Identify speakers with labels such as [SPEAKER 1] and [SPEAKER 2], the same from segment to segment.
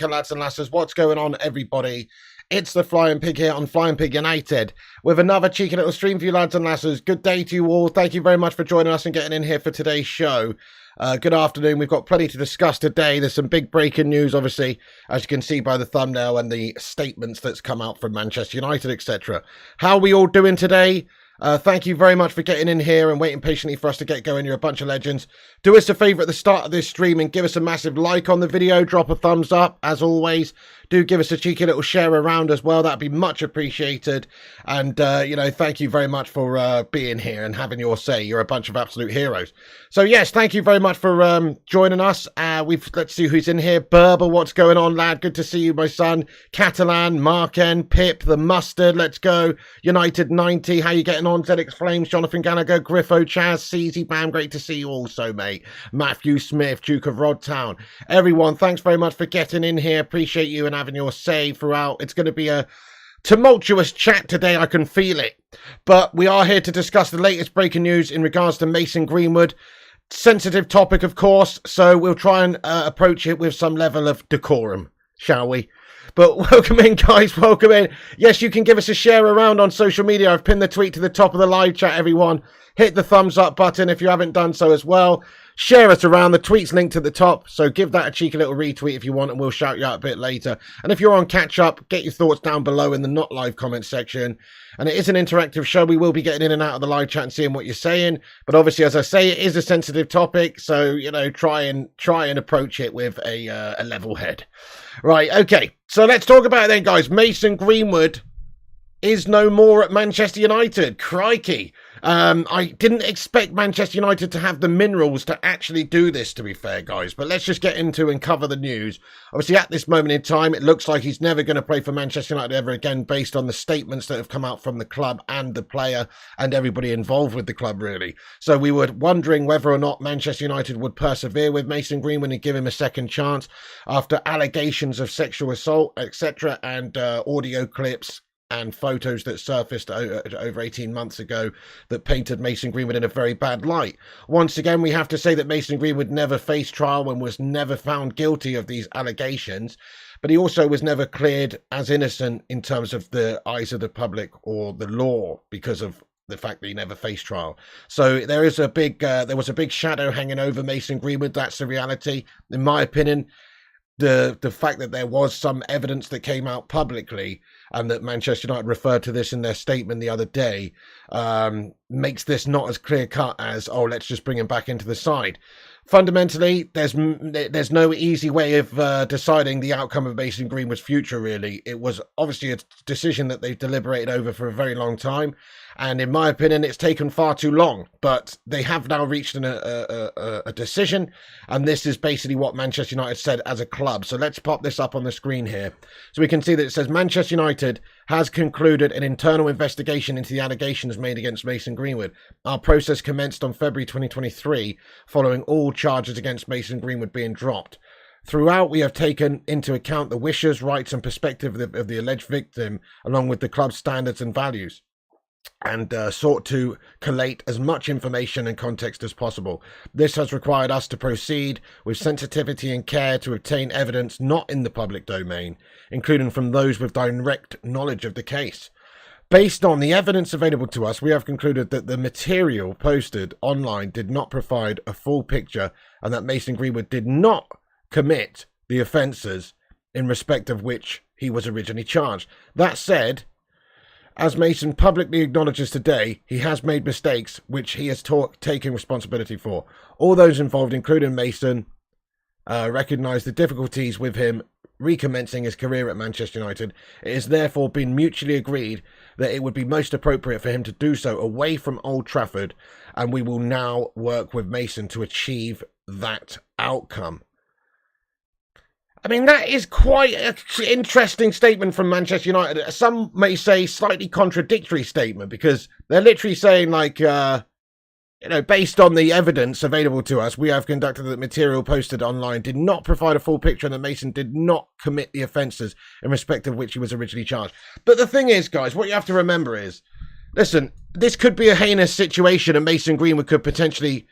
[SPEAKER 1] Lads and lasses, what's going on, everybody? It's the Flying Pig here on Flying Pig United with another cheeky little stream for you, lads and lasses. Good day to you all. Thank you very much for joining us and getting in here for today's show. Good afternoon. We've got plenty to discuss today. There's some big breaking news, obviously, as you can see by the thumbnail and the statements that's come out from Manchester United, etc. How are we all doing today? Thank you very much for getting in here and waiting patiently for us to get going. You're a bunch of legends. Do us a favour at the start of this stream and give us a massive like on the video. Drop a thumbs up, as always. Do give us a cheeky little share around as well. That'd be much appreciated. And, thank you very much for being here and having your say. You're a bunch of absolute heroes. So, yes, thank you very much for joining us. Let's see who's in here. Berber, what's going on, lad? Good to see you, my son. Catalan, Marken, Pip, The Mustard, let's go. United 90, how you getting on? ZX Flames, Jonathan Gallagher, Griffo, Chaz, CZ Bam, great to see you also, mate. Matthew Smith, Duke of Rodtown. Everyone, thanks very much for getting in here. Appreciate you and having your say throughout. It's going to be a tumultuous chat today, I can feel it. But we are here to discuss the latest breaking news in regards to Mason Greenwood. Sensitive topic, of course, so we'll try and approach it with some level of decorum, shall we? But welcome in, guys, welcome in. Yes, you can give us a share around on social media. I've pinned the tweet to the top of the live chat, everyone. Hit the thumbs up button if you haven't done so as well. Share us around. The tweet's linked at the top, so give that a cheeky little retweet if you want, and we'll shout you out a bit later. And if you're on catch-up, get your thoughts down below in the not live comment section. And it is an interactive show. We will be getting in and out of the live chat and seeing what you're saying. But obviously, as I say, it is a sensitive topic, so, try and approach it with a level head. Right, okay. So let's talk about it then, guys. Mason Greenwood is no more at Manchester United. Crikey. I didn't expect Manchester United to have the minerals to actually do this, to be fair, guys. But let's just get into and cover the news. Obviously, at this moment in time, it looks like he's never going to play for Manchester United ever again, based on the statements that have come out from the club and the player and everybody involved with the club, really. So we were wondering whether or not Manchester United would persevere with Mason Greenwood and give him a second chance after allegations of sexual assault, etc., and audio clips and photos that surfaced over 18 months ago that painted Mason Greenwood in a very bad light. Once again, we have to say that Mason Greenwood never faced trial and was never found guilty of these allegations, but he also was never cleared as innocent in terms of the eyes of the public or the law because of the fact that he never faced trial. So there was a big shadow hanging over Mason Greenwood. That's the reality. In my opinion, the fact that there was some evidence that came out publicly and that Manchester United referred to this in their statement the other day makes this not as clear cut as, oh, let's just bring him back into the side. Fundamentally, there's no easy way of deciding the outcome of Mason Greenwood's future, really. It was obviously a decision that they've deliberated over for a very long time. And in my opinion, it's taken far too long. But they have now reached a decision. And this is basically what Manchester United said as a club. So let's pop this up on the screen here. So we can see that it says Manchester United has concluded an internal investigation into the allegations made against Mason Greenwood. Our process commenced on February 2023, following all charges against Mason Greenwood being dropped. Throughout, we have taken into account the wishes, rights and perspective of the alleged victim, along with the club's standards and values, and sought to collate as much information and context as possible. This has required us to proceed with sensitivity and care to obtain evidence not in the public domain, including from those with direct knowledge of the case. Based on the evidence available to us, we have concluded that the material posted online did not provide a full picture and that Mason Greenwood did not commit the offences in respect of which he was originally charged. That said, as Mason publicly acknowledges today, he has made mistakes which he has taken responsibility for. All those involved, including Mason, recognise the difficulties with him recommencing his career at Manchester United. It has therefore been mutually agreed that it would be most appropriate for him to do so away from Old Trafford, and we will now work with Mason to achieve that outcome. I mean, that is quite an interesting statement from Manchester United. Some may say slightly contradictory statement, because they're literally saying, like, based on the evidence available to us, we have conducted the material posted online did not provide a full picture and that Mason did not commit the offences in respect of which he was originally charged. But the thing is, guys, what you have to remember is, listen, this could be a heinous situation and Mason Greenwood could potentially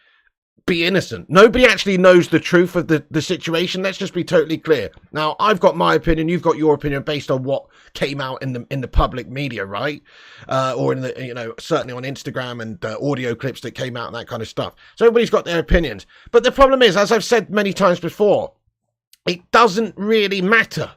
[SPEAKER 1] be innocent. Nobody actually knows the truth of the situation. Let's just be totally clear. Now, I've got my opinion, you've got your opinion based on what came out in the public media, right? Or in the, certainly on Instagram and audio clips that came out and that kind of stuff. So everybody's got their opinions. But the problem is, as I've said many times before, it doesn't really matter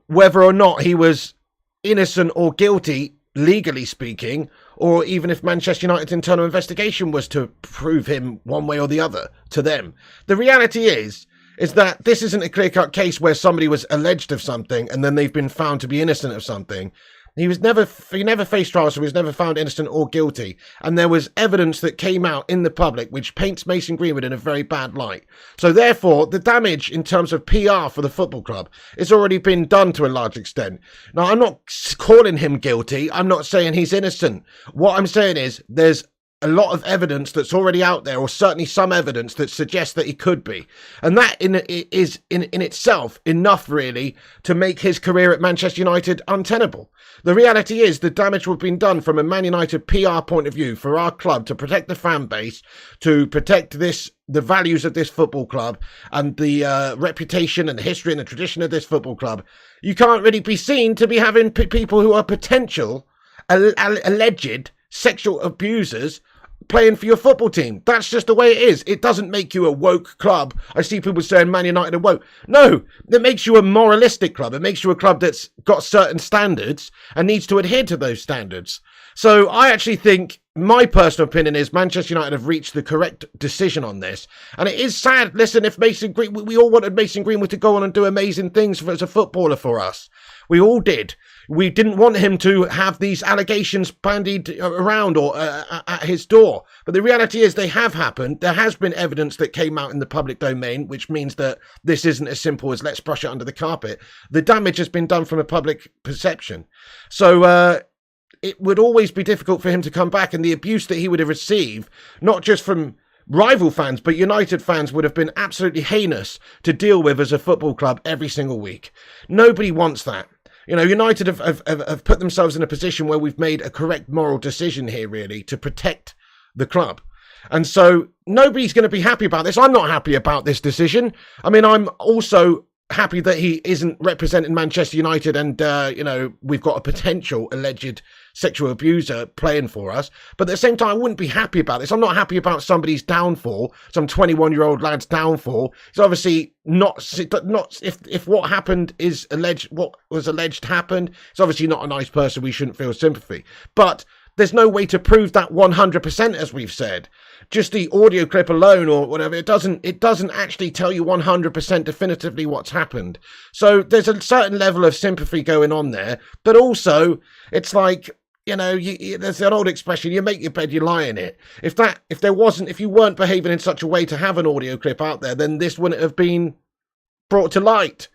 [SPEAKER 1] whether or not he was innocent or guilty, legally speaking, or even if Manchester United's internal investigation was to prove him one way or the other to them. The reality is that this isn't a clear-cut case where somebody was alleged of something and then they've been found to be innocent of something. He never faced trial, so he was never found innocent or guilty. And there was evidence that came out in the public which paints Mason Greenwood in a very bad light. So therefore, the damage in terms of PR for the football club has already been done to a large extent. Now, I'm not calling him guilty. I'm not saying he's innocent. What I'm saying is there's a lot of evidence that's already out there, or certainly some evidence that suggests that he could be. And that is in itself enough, really, to make his career at Manchester United untenable. The reality is the damage would have been done from a Man United PR point of view for our club to protect the fan base, to protect the values of this football club and the reputation and the history and the tradition of this football club. You can't really be seen to be having people who are potential alleged sexual abusers playing for your football team. That's just the way it is. It doesn't make you a woke club. I see people saying Man United are woke. No, it makes you a moralistic club. It makes you a club that's got certain standards and needs to adhere to those standards. So I actually think, my personal opinion is, Manchester United have reached the correct decision on this. And it is sad. Listen, if Mason Greenwood, we all wanted Mason Greenwood to go on and do amazing things as a footballer for us. We all did. We didn't want him to have these allegations bandied around or at his door. But the reality is they have happened. There has been evidence that came out in the public domain, which means that this isn't as simple as let's brush it under the carpet. The damage has been done from a public perception. So it would always be difficult for him to come back, and the abuse that he would have received, not just from rival fans, but United fans, would have been absolutely heinous to deal with as a football club every single week. Nobody wants that. United have put themselves in a position where we've made a correct moral decision here, really, to protect the club. And so nobody's going to be happy about this. I'm not happy about this decision. I mean, I'm also happy that he isn't representing Manchester United and, we've got a potential alleged sexual abuser playing for us. But at the same time, I wouldn't be happy about this. I'm not happy about somebody's downfall, some 21-year-old lad's downfall. It's obviously not if what happened is alleged, what was alleged happened, it's obviously not a nice person. We shouldn't feel sympathy. But there's no way to prove that 100%, as we've said. Just the audio clip alone or whatever, it doesn't actually tell you 100% definitively what's happened. So there's a certain level of sympathy going on there, but also it's like, there's an old expression: you make your bed, you lie in it. If you weren't behaving in such a way to have an audio clip out there, then this wouldn't have been brought to light.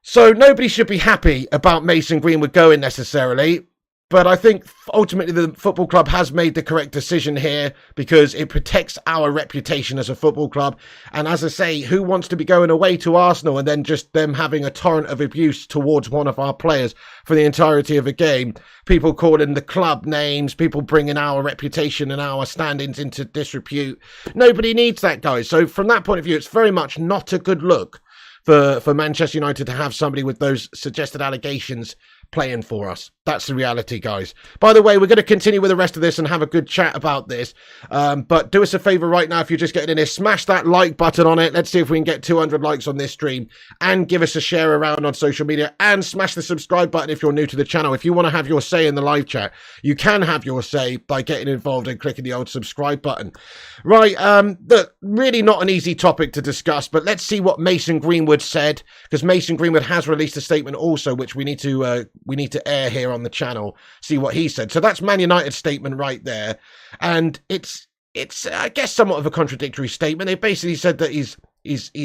[SPEAKER 1] So nobody should be happy about Mason Greenwood going necessarily. But I think ultimately the football club has made the correct decision here because it protects our reputation as a football club. And as I say, who wants to be going away to Arsenal and then just them having a torrent of abuse towards one of our players for the entirety of a game? People calling the club names, people bringing our reputation and our standings into disrepute. Nobody needs that, guys. So from that point of view, it's very much not a good look for Manchester United to have somebody with those suggested allegations playing for us. That's the reality, guys. By the way, we're going to continue with the rest of this and have a good chat about this. But do us a favor right now, if you're just getting in here, smash that like button on it. Let's see if we can get 200 likes on this stream, and give us a share around on social media, and smash the subscribe button if you're new to the channel. If you want to have your say in the live chat, you can have your say by getting involved and clicking the old subscribe button. Right, look, really not an easy topic to discuss, but let's see what Mason Greenwood said, because Mason Greenwood has released a statement also, which we need to air here on the channel, see what he said. So that's Man United's statement right there, and it's I guess somewhat of a contradictory statement. They basically said that he's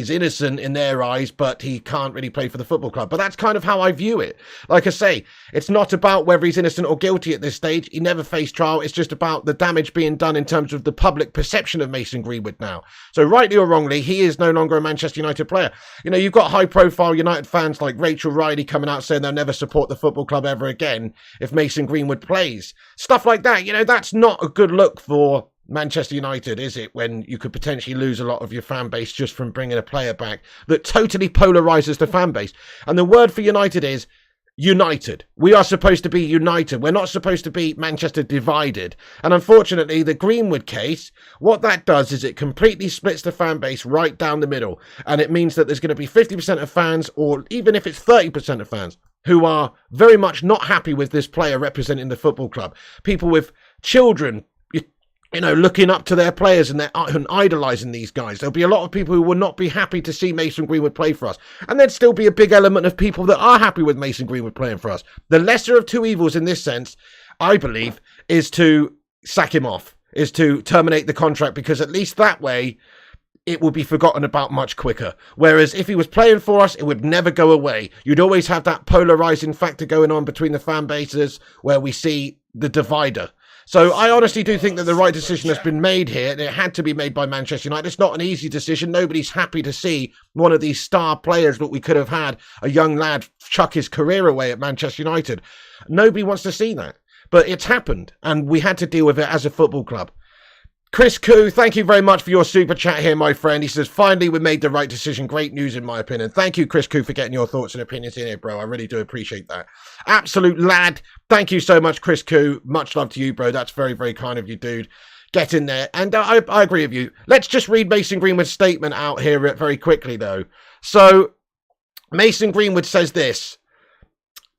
[SPEAKER 1] innocent in their eyes, but he can't really play for the football club. But that's kind of how I view it. Like I say, it's not about whether he's innocent or guilty at this stage. He never faced trial. It's just about the damage being done in terms of the public perception of Mason Greenwood now. So rightly or wrongly, he is no longer a Manchester United player. You've got high-profile United fans like Rachel Riley coming out saying they'll never support the football club ever again if Mason Greenwood plays. Stuff like that. That's not a good look for Manchester United, is it, when you could potentially lose a lot of your fan base just from bringing a player back that totally polarizes the fan base? And the word for United is united. We are supposed to be united. We're not supposed to be Manchester divided. And unfortunately, the Greenwood case, what that does is it completely splits the fan base right down the middle. And it means that there's going to be 50% of fans, or even if it's 30% of fans, who are very much not happy with this player representing the football club. People with children, you know, looking up to their players and idolising these guys. There'll be a lot of people who will not be happy to see Mason Greenwood play for us. And there'd still be a big element of people that are happy with Mason Greenwood playing for us. The lesser of two evils in this sense, I believe, is to sack him off, is to terminate the contract, because at least that way it will be forgotten about much quicker. Whereas if he was playing for us, it would never go away. You'd always have that polarising factor going on between the fan bases where we see the divider. So I honestly do think that the right decision has been made here, and it had to be made by Manchester United. It's not an easy decision. Nobody's happy to see one of these star players that we could have had, a young lad, chuck his career away at Manchester United. Nobody wants to see that. But it's happened, and we had to deal with it as a football club. Chris Koo, thank you very much for your super chat here, my friend. He says, finally, we made the right decision. Great news, in my opinion. Thank you, Chris Koo, for getting your thoughts and opinions in here, bro. I really do appreciate that. Absolute lad. Thank you so much, Chris Koo. Much love to you, bro. That's very, very kind of you, dude. Get in there. And I agree with you. Let's just read Mason Greenwood's statement out here very quickly, though. So, Mason Greenwood says this.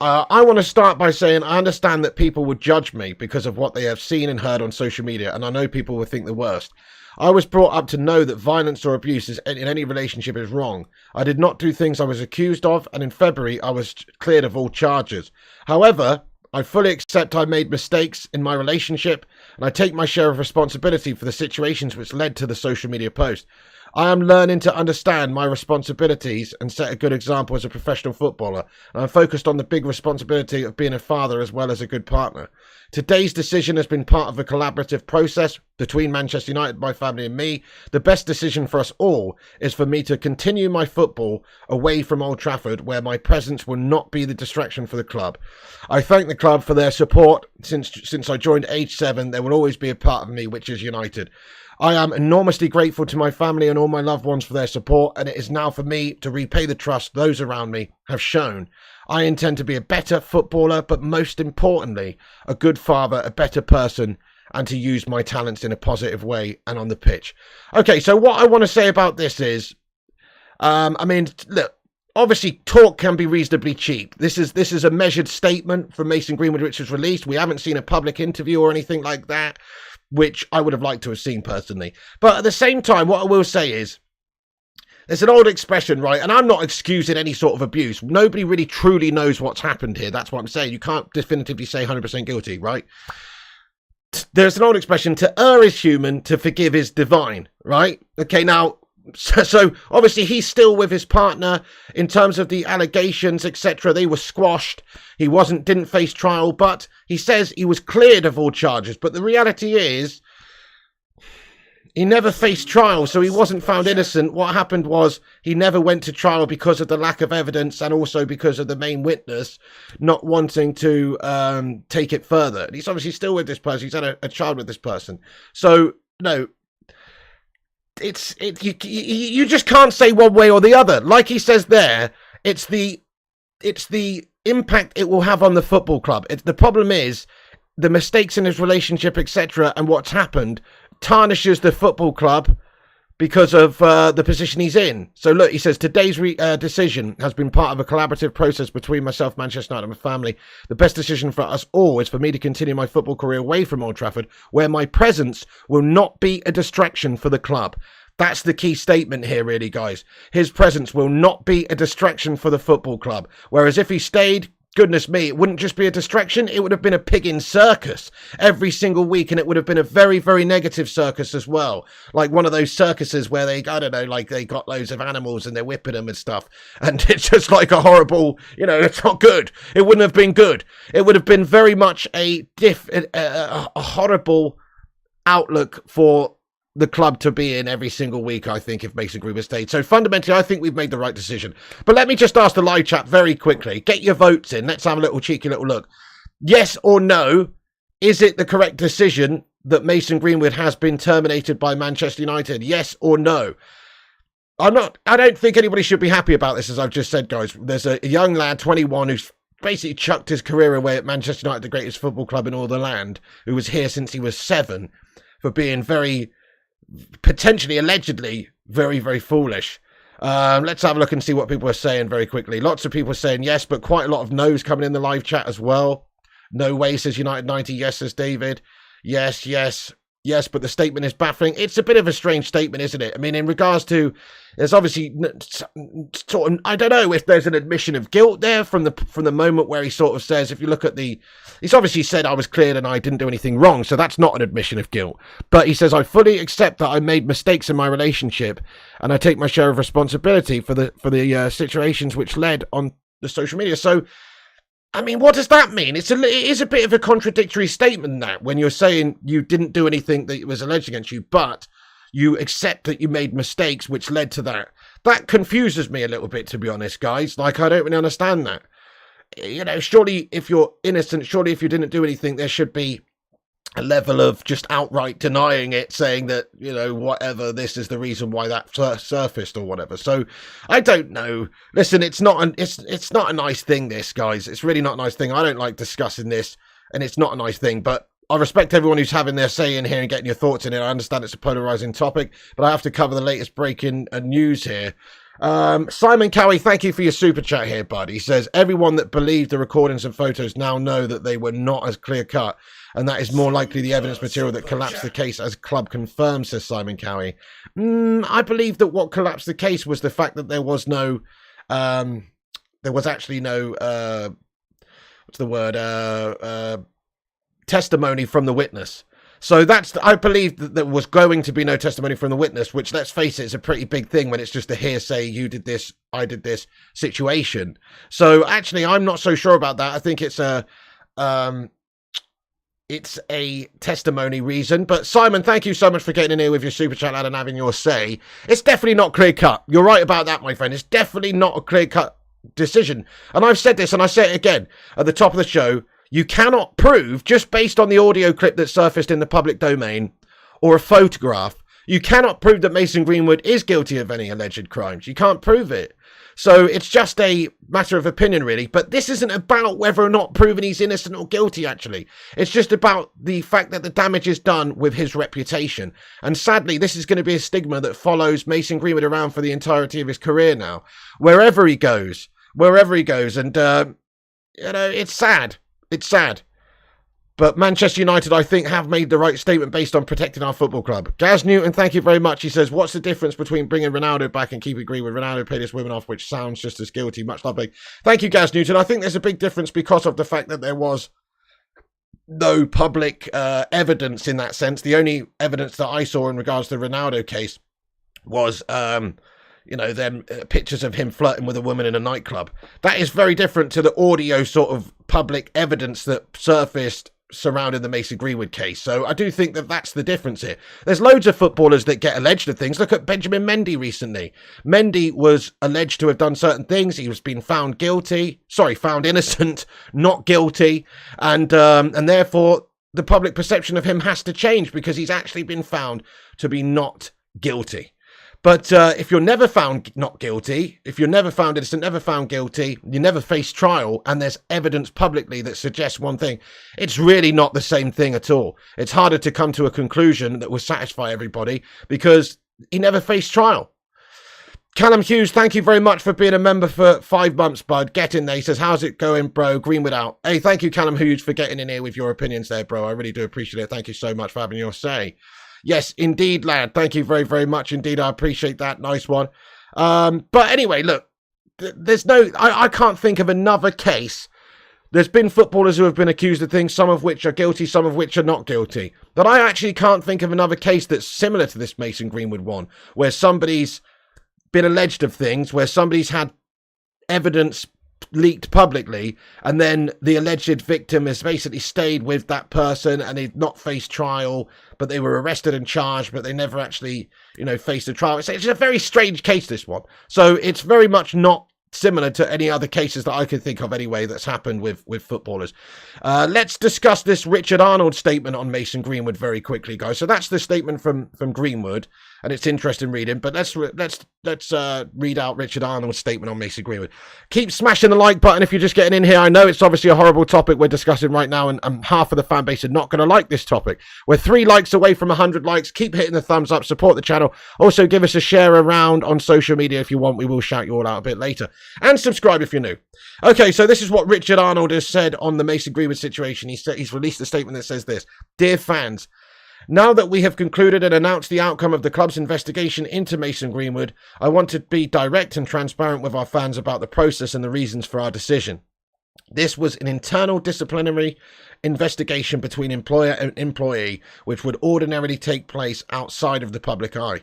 [SPEAKER 1] I want to start by saying I understand that people would judge me because of what they have seen and heard on social media, and I know people will think the worst. I was brought up to know that violence or abuse in any relationship is wrong. I did not do things I was accused of, and in February I was cleared of all charges. However, I fully accept I made mistakes in my relationship, and I take my share of responsibility for the situations which led to the social media post. I am learning to understand my responsibilities and set a good example as a professional footballer. And I'm focused on the big responsibility of being a father as well as a good partner. Today's decision has been part of a collaborative process between Manchester United, my family and me. The best decision for us all is for me to continue my football away from Old Trafford, where my presence will not be the distraction for the club. I thank the club for their support. Since I joined age 7, there will always be a part of me which is United. I am enormously grateful to my family and all my loved ones for their support, and it is now for me to repay the trust those around me have shown. I intend to be a better footballer, but most importantly, a good father, a better person, and to use my talents in a positive way and on the pitch. Okay, so what I want to say about this is, I mean, look, obviously talk can be reasonably cheap. This is a measured statement from Mason Greenwood which was released. We haven't seen a public interview or anything like that, which I would have liked to have seen personally. But at the same time, what I will say is, there's an old expression, right? And I'm not excusing any sort of abuse. Nobody really truly knows what's happened here. That's what I'm saying. You can't definitively say 100% guilty, right? There's an old expression, to err is human, to forgive is divine, right? Okay, now, so obviously he's still with his partner. In terms of the allegations, etc., they were squashed. He didn't face trial, but he says he was cleared of all charges. But the reality is, he never faced trial, so he wasn't found innocent. What happened was he never went to trial because of the lack of evidence, and also because of the main witness not wanting to take it further. And he's obviously still with this person. He's had a child with this person. So, no. You just can't say one way or the other. Like he says there, it's the impact it will have on the football club. The problem is the mistakes in his relationship, etc., and what's happened tarnishes the football club because of the position he's in. So look, he says, today's decision has been part of a collaborative process between myself, Manchester United, and my family. The best decision for us all is for me to continue my football career away from Old Trafford, where my presence will not be a distraction for the club. That's the key statement here, really, guys. His presence will not be a distraction for the football club. Whereas if he stayed, goodness me, it wouldn't just be a distraction, it would have been a pig in circus every single week, and it would have been a very, very negative circus as well. Like one of those circuses where they, I don't know, like they got loads of animals and they're whipping them and stuff, and it's just like a horrible, you know, it's not good. It wouldn't have been good. It would have been very much a horrible outlook for the club to be in every single week, I think, if Mason Greenwood stayed. So fundamentally, I think we've made the right decision. But let me just ask the live chat very quickly. Get your votes in. Let's have a little cheeky little look. Yes or no, is it the correct decision that Mason Greenwood has been terminated by Manchester United? Yes or no? I don't think anybody should be happy about this, as I've just said, guys. There's a young lad, 21, who's basically chucked his career away at Manchester United, the greatest football club in all the land, who was here since he was 7, for being very, potentially, allegedly, very, very foolish. Let's have a look and see what people are saying very quickly. Lots of people are saying yes, but quite a lot of no's coming in the live chat as well. No way, says United 90. Yes, says David. Yes, yes. Yes, but the statement is baffling. It's a bit of a strange statement, isn't it? I mean, in regards to, there's obviously sort of, I don't know if there's an admission of guilt there from the moment where he sort of says, if you look at he's obviously said I was cleared and I didn't do anything wrong, so that's not an admission of guilt. But he says, I fully accept that I made mistakes in my relationship and I take my share of responsibility for the situations which led on the social media. So, I mean, what does that mean? It is a bit of a contradictory statement, that, when you're saying you didn't do anything that was alleged against you, but you accept that you made mistakes which led to that. That confuses me a little bit, to be honest, guys. Like, I don't really understand that. You know, surely if you're innocent, surely if you didn't do anything, there should be a level of just outright denying it, saying that, you know, whatever, this is the reason why that surfaced or whatever. So I don't know. Listen, it's not a nice thing, this, guys. It's really not a nice thing. I don't like discussing this, and it's not a nice thing, but I respect everyone who's having their say in here and getting your thoughts in it. I understand it's a polarizing topic, but I have to cover the latest breaking news here. Simon Cowie, thank you for your super chat here, bud. He says, everyone that believed the recordings and photos now know that they were not as clear cut, and that is more likely the evidence material that collapsed the case, as club confirms, says Simon Cowie. I believe that what collapsed the case was the fact that there was no, testimony from the witness. So I believe that there was going to be no testimony from the witness, which, let's face it, is a pretty big thing when it's just a hearsay, you did this, I did this situation. So actually, I'm not so sure about that. I think it's a testimony reason. But Simon, thank you so much for getting in here with your super chat, lad, and having your say. It's definitely not clear cut. You're right about that, my friend. It's definitely not a clear cut decision. And I've said this, and I say it again at the top of the show. You cannot prove, just based on the audio clip that surfaced in the public domain or a photograph, you cannot prove that Mason Greenwood is guilty of any alleged crimes. You can't prove it. So it's just a matter of opinion, really. But this isn't about whether or not proving he's innocent or guilty, actually. It's just about the fact that the damage is done with his reputation. And sadly, this is going to be a stigma that follows Mason Greenwood around for the entirety of his career now. Wherever he goes. And, you know, it's sad. It's sad. But Manchester United, I think, have made the right statement based on protecting our football club. Gaz Newton, thank you very much. He says, what's the difference between bringing Ronaldo back and keeping Greenwood? Ronaldo paid his women off, which sounds just as guilty. Much love, big. Thank you, Gaz Newton. I think there's a big difference because of the fact that there was no public evidence in that sense. The only evidence that I saw in regards to the Ronaldo case was them pictures of him flirting with a woman in a nightclub. That is very different to the audio sort of public evidence that surfaced surrounding the Mason Greenwood case. So I do think that that's the difference here. There's loads of footballers that get alleged of things. Look at Benjamin Mendy recently. Mendy was alleged to have done certain things. He was being found innocent, not guilty. And therefore the public perception of him has to change because he's actually been found to be not guilty. But if you're never found not guilty, if you're never found innocent, never found guilty, you never face trial, and there's evidence publicly that suggests one thing, it's really not the same thing at all. It's harder to come to a conclusion that will satisfy everybody because he never faced trial. Callum Hughes, thank you very much for being a member for 5 months, bud. Get in there. He says, how's it going, bro? Greenwood out. Hey, thank you, Callum Hughes, for getting in here with your opinions there, bro. I really do appreciate it. Thank you so much for having your say. Yes, indeed, lad. Thank you very, very much indeed. I appreciate that. Nice one. But anyway, look, I can't think of another case. There's been footballers who have been accused of things, some of which are guilty, some of which are not guilty. But I actually can't think of another case that's similar to this Mason Greenwood one, where somebody's been alleged of things, where somebody's had evidence leaked publicly, and then the alleged victim has basically stayed with that person and they've not faced trial, but they were arrested and charged, but they never actually, faced a trial. It's a very strange case, this one. So it's very much not similar to any other cases that I can think of anyway that's happened with footballers. Let's discuss this Richard Arnold statement on Mason Greenwood very quickly, guys. So that's the statement from Greenwood, and it's interesting reading. But let's read out Richard Arnold's statement on Mason Greenwood. Keep smashing the like button if you're just getting in here. I know it's obviously a horrible topic we're discussing right now, and half of the fan base are not going to like this topic. We're 3 likes away from 100 likes. Keep hitting the thumbs up, support the channel. Also, give us a share around on social media if you want. We will shout you all out a bit later. And subscribe if you're new. Okay, so this is what Richard Arnold has said on the Mason Greenwood situation. He's released a statement that says this: "Dear fans, now that we have concluded and announced the outcome of the club's investigation into Mason Greenwood, I want to be direct and transparent with our fans about the process and the reasons for our decision. This was an internal disciplinary investigation between employer and employee, which would ordinarily take place outside of the public eye.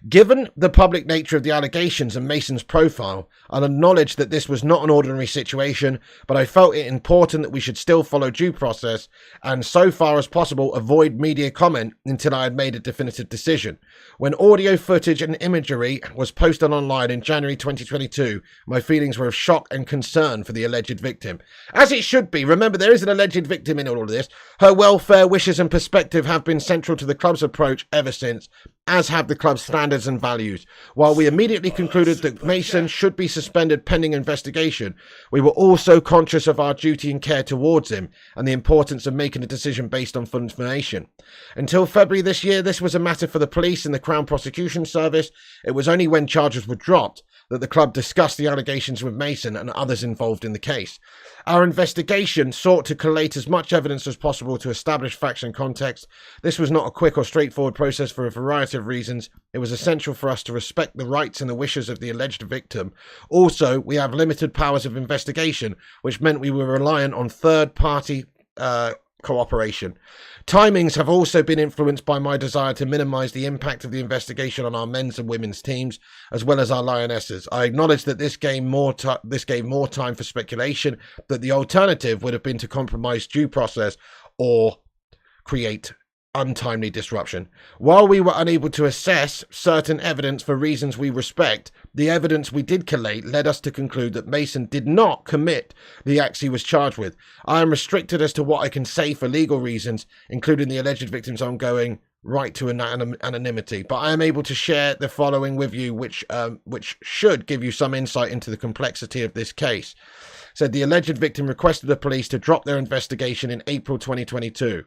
[SPEAKER 1] Given the public nature of the allegations and Mason's profile, I'll acknowledge that this was not an ordinary situation, but I felt it important that we should still follow due process and, so far as possible, avoid media comment until I had made a definitive decision. When audio footage and imagery was posted online in January 2022, my feelings were of shock and concern for the alleged victim." As it should be. Remember, there is an alleged victim in all of this. Her welfare, wishes and perspective have been central to the club's approach ever since, as have the club's standards and values. While we immediately concluded that Mason should be suspended pending investigation, we were also conscious of our duty and care towards him and the importance of making a decision based on full information. Until February this year, this was a matter for the police and the Crown Prosecution Service. It was only when charges were dropped that the club discussed the allegations with Mason and others involved in the case. Our investigation sought to collate as much evidence as possible to establish facts and context. This was not a quick or straightforward process for a variety of reasons. It was essential for us to respect the rights and the wishes of the alleged victim. Also, we have limited powers of investigation, which meant we were reliant on third-party cooperation. Timings have also been influenced by my desire to minimize the impact of the investigation on our men's and women's teams, as well as our Lionesses. I acknowledge that this gave more time for speculation, that the alternative would have been to compromise due process or create untimely disruption. While we were unable to assess certain evidence for reasons we respect, the evidence we did collate led us to conclude that Mason did not commit the acts he was charged with. I am restricted as to what I can say for legal reasons, including the alleged victim's ongoing right to anonymity, but I am able to share the following with you, which should give you some insight into the complexity of this case. Said the alleged victim requested the police to drop their investigation in April 2022.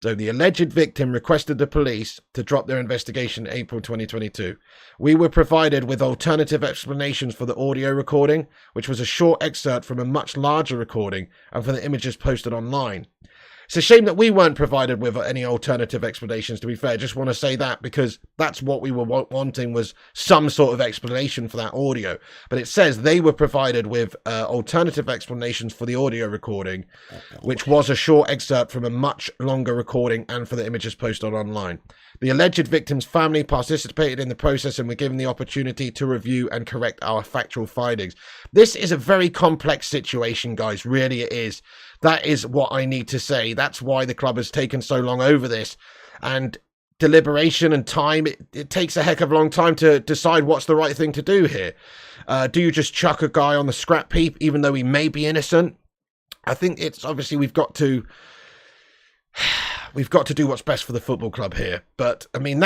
[SPEAKER 1] So the alleged victim requested the police to drop their investigation in April 2022. We were provided with alternative explanations for the audio recording, which was a short excerpt from a much larger recording, and for the images posted online. It's a shame that we weren't provided with any alternative explanations, to be fair. Just want to say that because that's what we were wanting, was some sort of explanation for that audio. But it says they were provided with alternative explanations for the audio recording, which was a short excerpt from a much longer recording, and for the images posted online. The alleged victim's family participated in the process and were given the opportunity to review and correct our factual findings. This is a very complex situation, guys. Really it is. That is what I need to say. That's why the club has taken so long over this. And deliberation and time, it takes a heck of a long time to decide what's the right thing to do here. Do you just chuck a guy on the scrap heap even though he may be innocent? I think it's obviously we've got to do what's best for the football club here. But, I mean,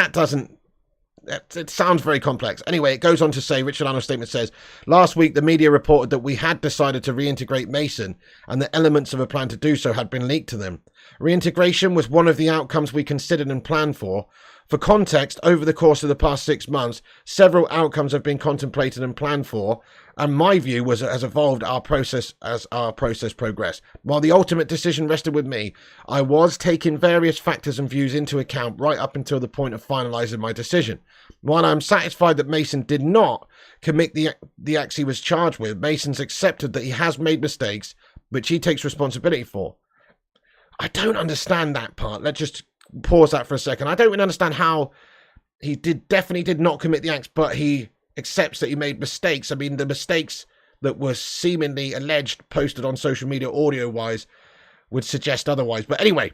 [SPEAKER 1] it sounds very complex. Anyway, it goes on to say, Richard Arnold's statement says, last week the media reported that we had decided to reintegrate Mason and the elements of a plan to do so had been leaked to them. Reintegration was one of the outcomes we considered and planned for. For context, over the course of the past 6 months, several outcomes have been contemplated and planned for, and my view has evolved as our process progressed. While the ultimate decision rested with me, I was taking various factors and views into account right up until the point of finalising my decision. While I'm satisfied that Mason did not commit the acts he was charged with, Mason's accepted that he has made mistakes, which he takes responsibility for. I don't understand that part. Let's just pause that for a second. I don't really understand how he definitely did not commit the acts, but he accepts that he made mistakes. I mean, the mistakes that were seemingly alleged, posted on social media audio-wise, would suggest otherwise. But anyway,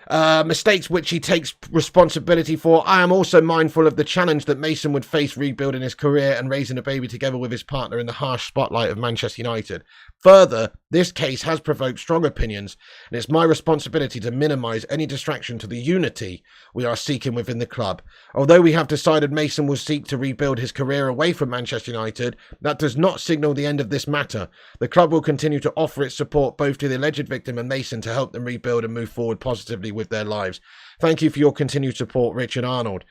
[SPEAKER 1] Mistakes which he takes responsibility for. I am also mindful of the challenge that Mason would face rebuilding his career and raising a baby together with his partner in the harsh spotlight of Manchester United. Further, this case has provoked strong opinions, and it's my responsibility to minimise any distraction to the unity we are seeking within the club. Although we have decided Mason will seek to rebuild his career away from Manchester United, that does not signal the end of this matter. The club will continue to offer its support both to the alleged victim and Mason to help them rebuild and move forward positively with their lives. Thank you for your continued support, Richard Arnold.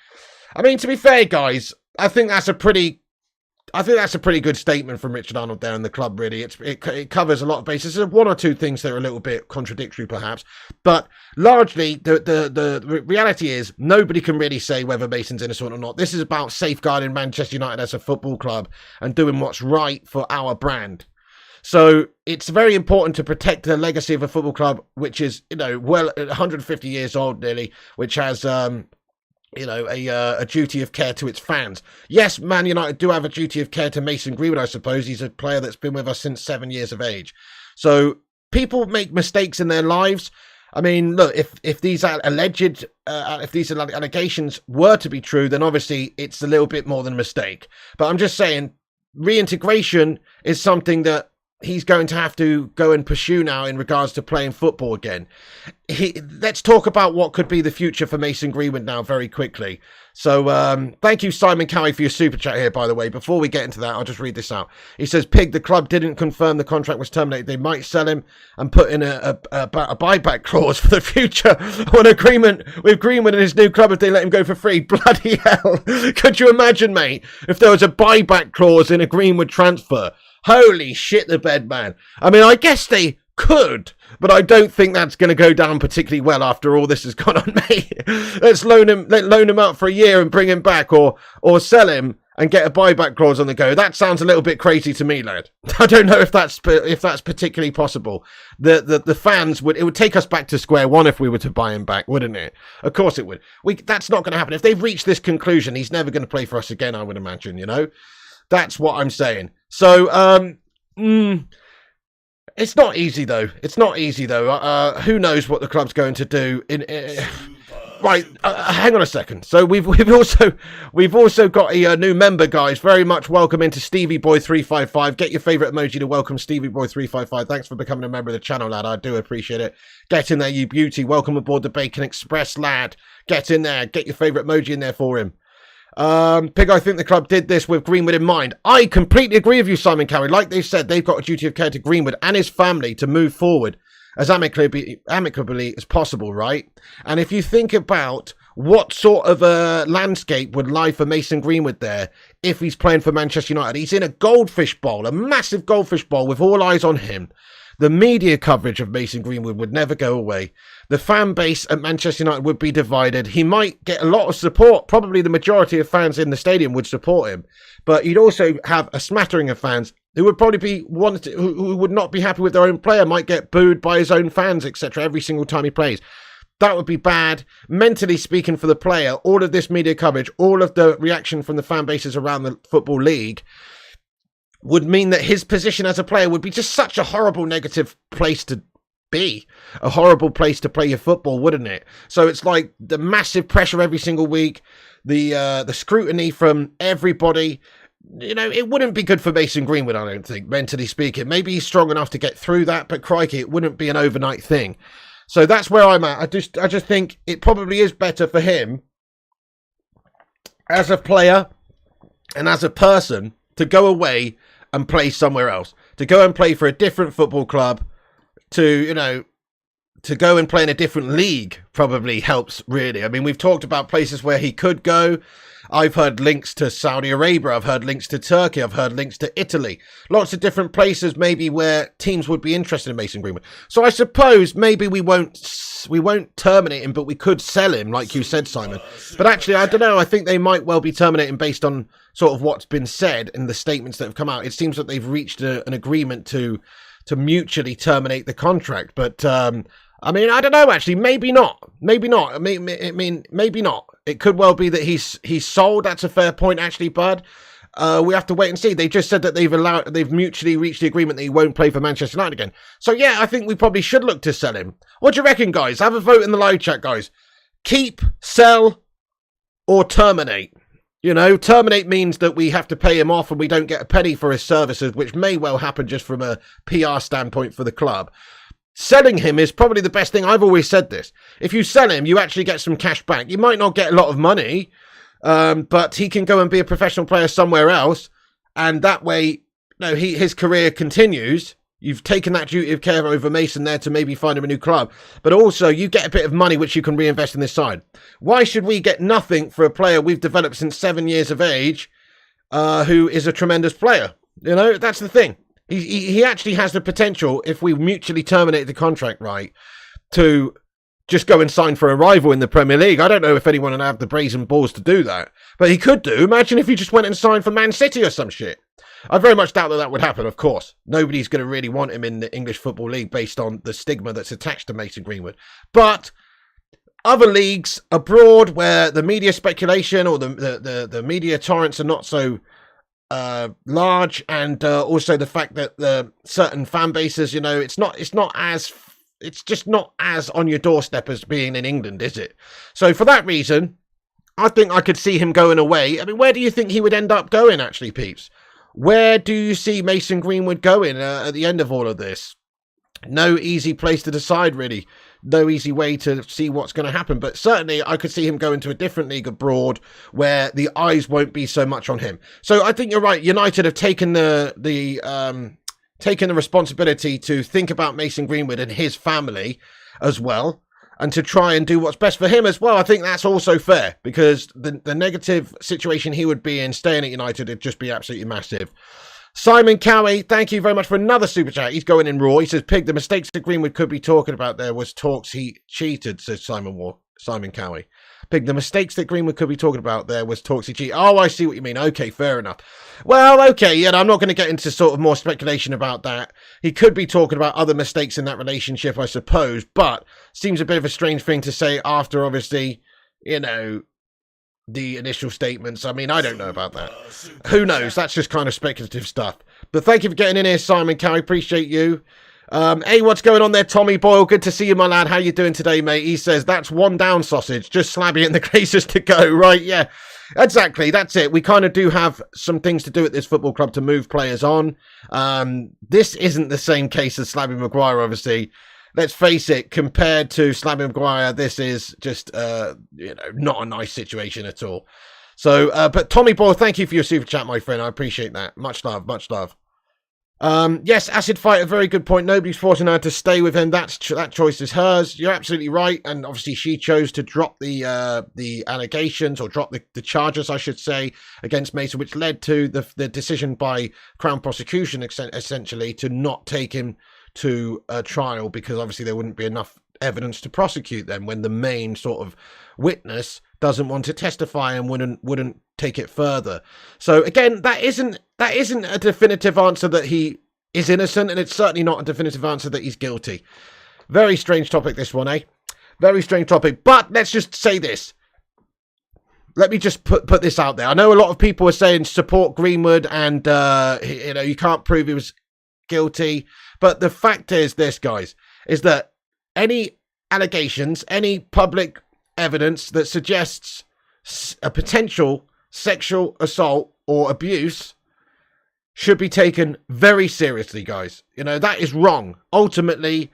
[SPEAKER 1] I mean, to be fair, guys, I think that's a pretty good statement from Richard Arnold there in the club, really. It covers a lot of bases. There's one or two things that are a little bit contradictory, perhaps. But largely, the reality is nobody can really say whether Mason's innocent or not. This is about safeguarding Manchester United as a football club and doing what's right for our brand. So it's very important to protect the legacy of a football club, which is, 150 years old nearly, which has... a duty of care to its fans. Yes, Man United do have a duty of care to Mason Greenwood, I suppose. He's a player that's been with us since 7 years of age. So people make mistakes in their lives. I mean, look, if these allegations were to be true, then obviously it's a little bit more than a mistake. But I'm just saying, reintegration is something that he's going to have to go and pursue now in regards to playing football again. Let's talk about what could be the future for Mason Greenwood now very quickly. So thank you, Simon Cowie, for your super chat here, by the way. Before we get into that, I'll just read this out. He says, Pig, the club didn't confirm the contract was terminated. They might sell him and put in a buyback clause for the future on agreement with Greenwood and his new club if they let him go for free. Bloody hell. Could you imagine, mate, if there was a buyback clause in a Greenwood transfer? Holy shit, the bed, man. I mean, I guess they could, but I don't think that's going to go down particularly well after all this has gone on, mate. Let's loan him out for a year and bring him back, or sell him and get a buyback clause on the go. That sounds a little bit crazy to me, lad. I don't know if that's particularly possible. The fans it would take us back to square one if we were to buy him back, wouldn't it? Of course it would. That's not going to happen. If they've reached this conclusion, he's never going to play for us again, I would imagine, That's what I'm saying. So, it's not easy though. Who knows what the club's going to do? Right, hang on a second. So we've also got a new member, guys. Very much welcome into Stevie Boy 355. Get your favourite emoji to welcome Stevie Boy 355. Thanks for becoming a member of the channel, lad. I do appreciate it. Get in there, you beauty. Welcome aboard the Bacon Express, lad. Get in there. Get your favourite emoji in there for him. Pig, I think the club did this with Greenwood in mind. I completely agree with you, Simon Cowie. Like they said, they've got a duty of care to Greenwood and his family to move forward as amicably as possible, right? And if you think about what sort of a landscape would lie for Mason Greenwood there if he's playing for Manchester United, he's in a goldfish bowl, a massive goldfish bowl with all eyes on him. The media coverage of Mason Greenwood would never go away. The fan base at Manchester United would be divided. He might get a lot of support. Probably the majority of fans in the stadium would support him. But you'd also have a smattering of fans who would probably be who would not be happy with their own player, might get booed by his own fans, etc. every single time he plays. That would be bad. Mentally speaking for the player, all of this media coverage, all of the reaction from the fan bases around the Football League would mean that his position as a player would be just such a horrible negative place to be, a horrible place to play your football, wouldn't it? So it's like the massive pressure every single week, the scrutiny from everybody. It wouldn't be good for Mason Greenwood, I don't think, mentally speaking. Maybe he's strong enough to get through that, but crikey, it wouldn't be an overnight thing. So that's where I'm at. I just think it probably is better for him as a player and as a person to go away and play somewhere else, to go and play for a different football club, to go and play in a different league probably helps, really. I mean, we've talked about places where he could go. I've heard links to Saudi Arabia. I've heard links to Turkey. I've heard links to Italy. Lots of different places maybe where teams would be interested in Mason Greenwood. So I suppose maybe we won't terminate him, but we could sell him, like you said, Simon. But actually, I don't know. I think they might well be terminating based on sort of what's been said in the statements that have come out. It seems that they've reached an agreement to mutually terminate the contract. But I mean, I don't know. Actually, maybe not. Maybe not. I mean, maybe not. It could well be that he's sold. That's a fair point, actually, Bud. We have to wait and see. They just said that they've mutually reached the agreement that he won't play for Manchester United again. So yeah, I think we probably should look to sell him. What do you reckon, guys? Have a vote in the live chat, guys. Keep, sell, or terminate. You know, terminate means that we have to pay him off and we don't get a penny for his services, which may well happen just from a PR standpoint for the club. Selling him is probably the best thing. I've always said this. If you sell him, you actually get some cash back. You might not get a lot of money, but he can go and be a professional player somewhere else. And that way, you know, his career continues. You've taken that duty of care over Mason there to maybe find him a new club. But also, you get a bit of money which you can reinvest in this side. Why should we get nothing for a player we've developed since 7 years of age, who is a tremendous player? You know, that's the thing. He actually has the potential, if we mutually terminate the contract, right, to just go and sign for a rival in the Premier League. I don't know if anyone would have the brazen balls to do that. But he could do. Imagine if he just went and signed for Man City or some shit. I very much doubt that would happen, of course. Nobody's going to really want him in the English Football League based on the stigma that's attached to Mason Greenwood. But other leagues abroad where the media speculation or the media torrents are not so large, and also the fact that the certain fan bases, you know, it's just not as on your doorstep as being in England, is it? So for that reason, I think I could see him going away. I mean, where do you think he would end up going, actually, peeps? Where do you see Mason Greenwood going at the end of all of this? No easy place to decide, really. No easy way to see what's going to happen. But certainly, I could see him going to a different league abroad where the eyes won't be so much on him. So I think you're right. United have taken the responsibility to think about Mason Greenwood and his family as well, and to try and do what's best for him as well. I think that's also fair, because the negative situation he would be in staying at United would just be absolutely massive. Simon Cowie, thank you very much for another super chat. He's going in raw. He says, Pig, the mistakes that Greenwood could be talking about there was talks he cheated, says Simon Cowie. Pig, the mistakes that Greenwood could be talking about there was talks he cheated. Oh, I see what you mean. Okay, fair enough. Well, okay, yeah, I'm not going to get into sort of more speculation about that. He could be talking about other mistakes in that relationship, I suppose, but seems a bit of a strange thing to say after, obviously, you know, the initial statements. I mean, I don't know about that. Who knows? That's just kind of speculative stuff. But thank you for getting in here, Simon Cowie. Appreciate you. Hey, what's going on there, Tommy Boyle? Good to see you, my lad. How you doing today, mate? He says, that's one down sausage. Just Slabby and the Glazers to go. Right, yeah. Exactly, that's it. We kind of do have some things to do at this football club to move players on. This isn't the same case as Slabby Maguire, obviously. Let's face it, compared to Slabby Maguire, this is just, you know, not a nice situation at all. So, but Tommy Boyle, thank you for your super chat, my friend. I appreciate that. Much love, much love. Yes, Acid Fight, a very good point. Nobody's forcing her to stay with him. That choice is hers. You're absolutely right. And obviously she chose to drop the allegations, or drop the charges, I should say, against Mason, which led to the decision by Crown Prosecution, essentially, to not take him to a trial, because obviously there wouldn't be enough evidence to prosecute them when the main sort of witness doesn't want to testify and wouldn't take it further. So again, that isn't a definitive answer that he is innocent, and it's certainly not a definitive answer that he's guilty. Very strange topic, this one, eh? Very strange topic. But let's just say this. Let me just put this out there. I know a lot of people are saying support Greenwood, and you know, you can't prove he was guilty. But the fact is this, guys, is that any allegations, any public evidence that suggests a potential sexual assault or abuse should be taken very seriously, guys. You know, that is wrong. Ultimately,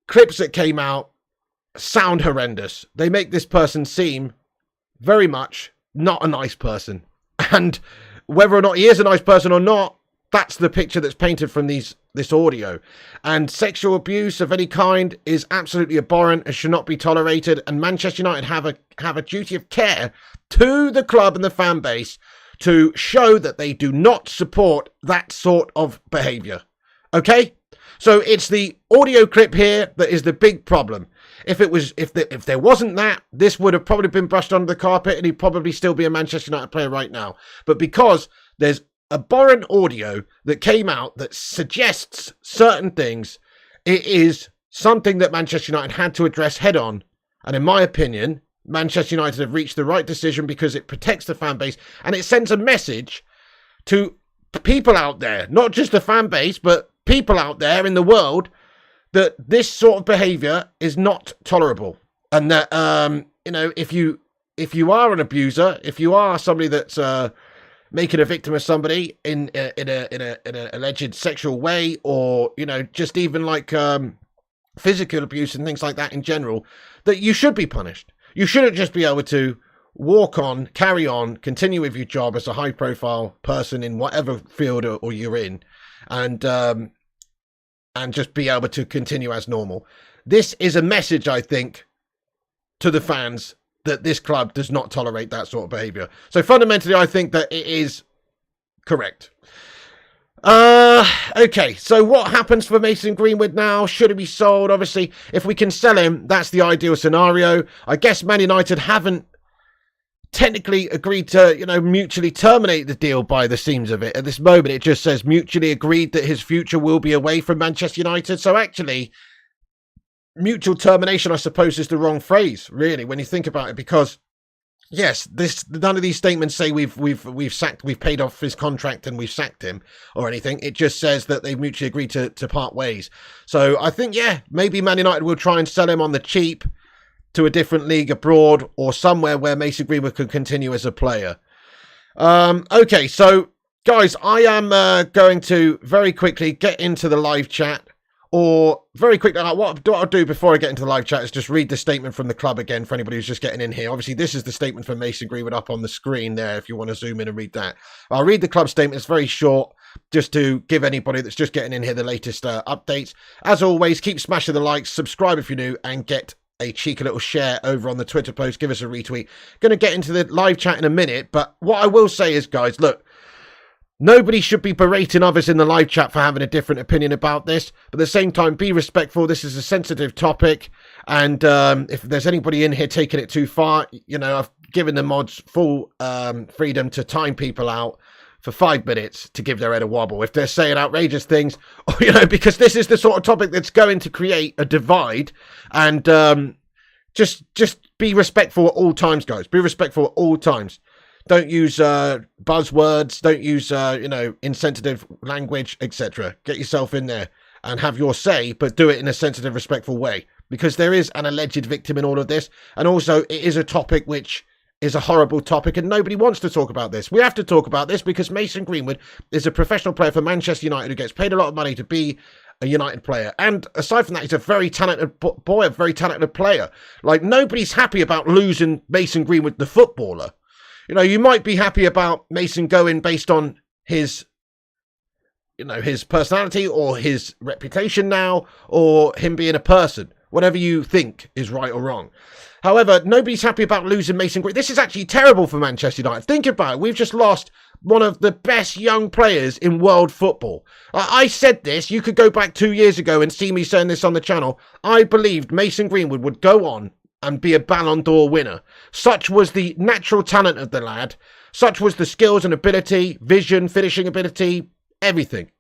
[SPEAKER 1] clips that came out sound horrendous. They make this person seem very much not a nice person. And whether or not he is a nice person or not, that's the picture that's painted from this audio. And sexual abuse of any kind is absolutely abhorrent and should not be tolerated. And Manchester United have a duty of care to the club and the fan base to show that they do not support that sort of behaviour. Okay? So it's the audio clip here that is the big problem. If there wasn't that, this would have probably been brushed under the carpet and he'd probably still be a Manchester United player right now. But because there's abhorrent audio that came out that suggests certain things, it is something that Manchester United had to address head on. And in my opinion, Manchester United have reached the right decision because it protects the fan base and it sends a message to people out there, not just the fan base, but people out there in the world, that this sort of behaviour is not tolerable. And that, if you are an abuser, if you are somebody that's making a victim of somebody in an alleged sexual way, or, just even like physical abuse and things like that in general, that you should be punished. You shouldn't just be able to walk on, carry on, continue with your job as a high-profile person in whatever field or you're in, and just be able to continue as normal. This is a message, I think, to the fans that this club does not tolerate that sort of behaviour. So fundamentally, I think that it is correct. Okay, so what happens for Mason Greenwood now? Should he be sold? Obviously, if we can sell him, that's the ideal scenario. I guess Man United haven't technically agreed to, mutually terminate the deal by the seams of it. At this moment, it just says mutually agreed that his future will be away from Manchester United. So actually, mutual termination, I suppose, is the wrong phrase, really, when you think about it, because yes, none of these statements say we've paid off his contract and we've sacked him or anything. It just says that they've mutually agreed to part ways. So I think, maybe Man United will try and sell him on the cheap to a different league abroad or somewhere where Mason Greenwood can continue as a player. Okay, so guys, I am going to very quickly get into the live chat. Or very quickly, what I'll do before I get into the live chat is just read the statement from the club again for anybody who's just getting in here. Obviously, this is the statement from Mason Greenwood up on the screen there if you want to zoom in and read that. I'll read the club statement. It's very short, just to give anybody that's just getting in here the latest updates. As always, keep smashing the likes, subscribe if you're new, and get a cheeky little share over on the Twitter post. Give us a retweet. Going to get into the live chat in a minute, but what I will say is, guys, look, nobody should be berating others in the live chat for having a different opinion about this. But at the same time, be respectful. This is a sensitive topic. And if there's anybody in here taking it too far, I've given the mods full freedom to time people out for 5 minutes to give their head a wobble. If they're saying outrageous things, because this is the sort of topic that's going to create a divide. And just be respectful at all times, guys. Be respectful at all times. Don't use buzzwords. Don't use, insensitive language, etc. Get yourself in there and have your say, but do it in a sensitive, respectful way. Because there is an alleged victim in all of this. And also, it is a topic which is a horrible topic and nobody wants to talk about this. We have to talk about this because Mason Greenwood is a professional player for Manchester United who gets paid a lot of money to be a United player. And aside from that, he's a very talented boy, a very talented player. Like, nobody's happy about losing Mason Greenwood, the footballer. You might be happy about Mason going based on his, his personality or his reputation now, or him being a person, whatever you think is right or wrong. However, nobody's happy about losing Mason Greenwood. This is actually terrible for Manchester United. Think about it. We've just lost one of the best young players in world football. I said this. You could go back 2 years ago and see me saying this on the channel. I believed Mason Greenwood would go on and be a Ballon d'Or winner. Such was the natural talent of the lad. Such was the skills and ability, vision, finishing ability, everything.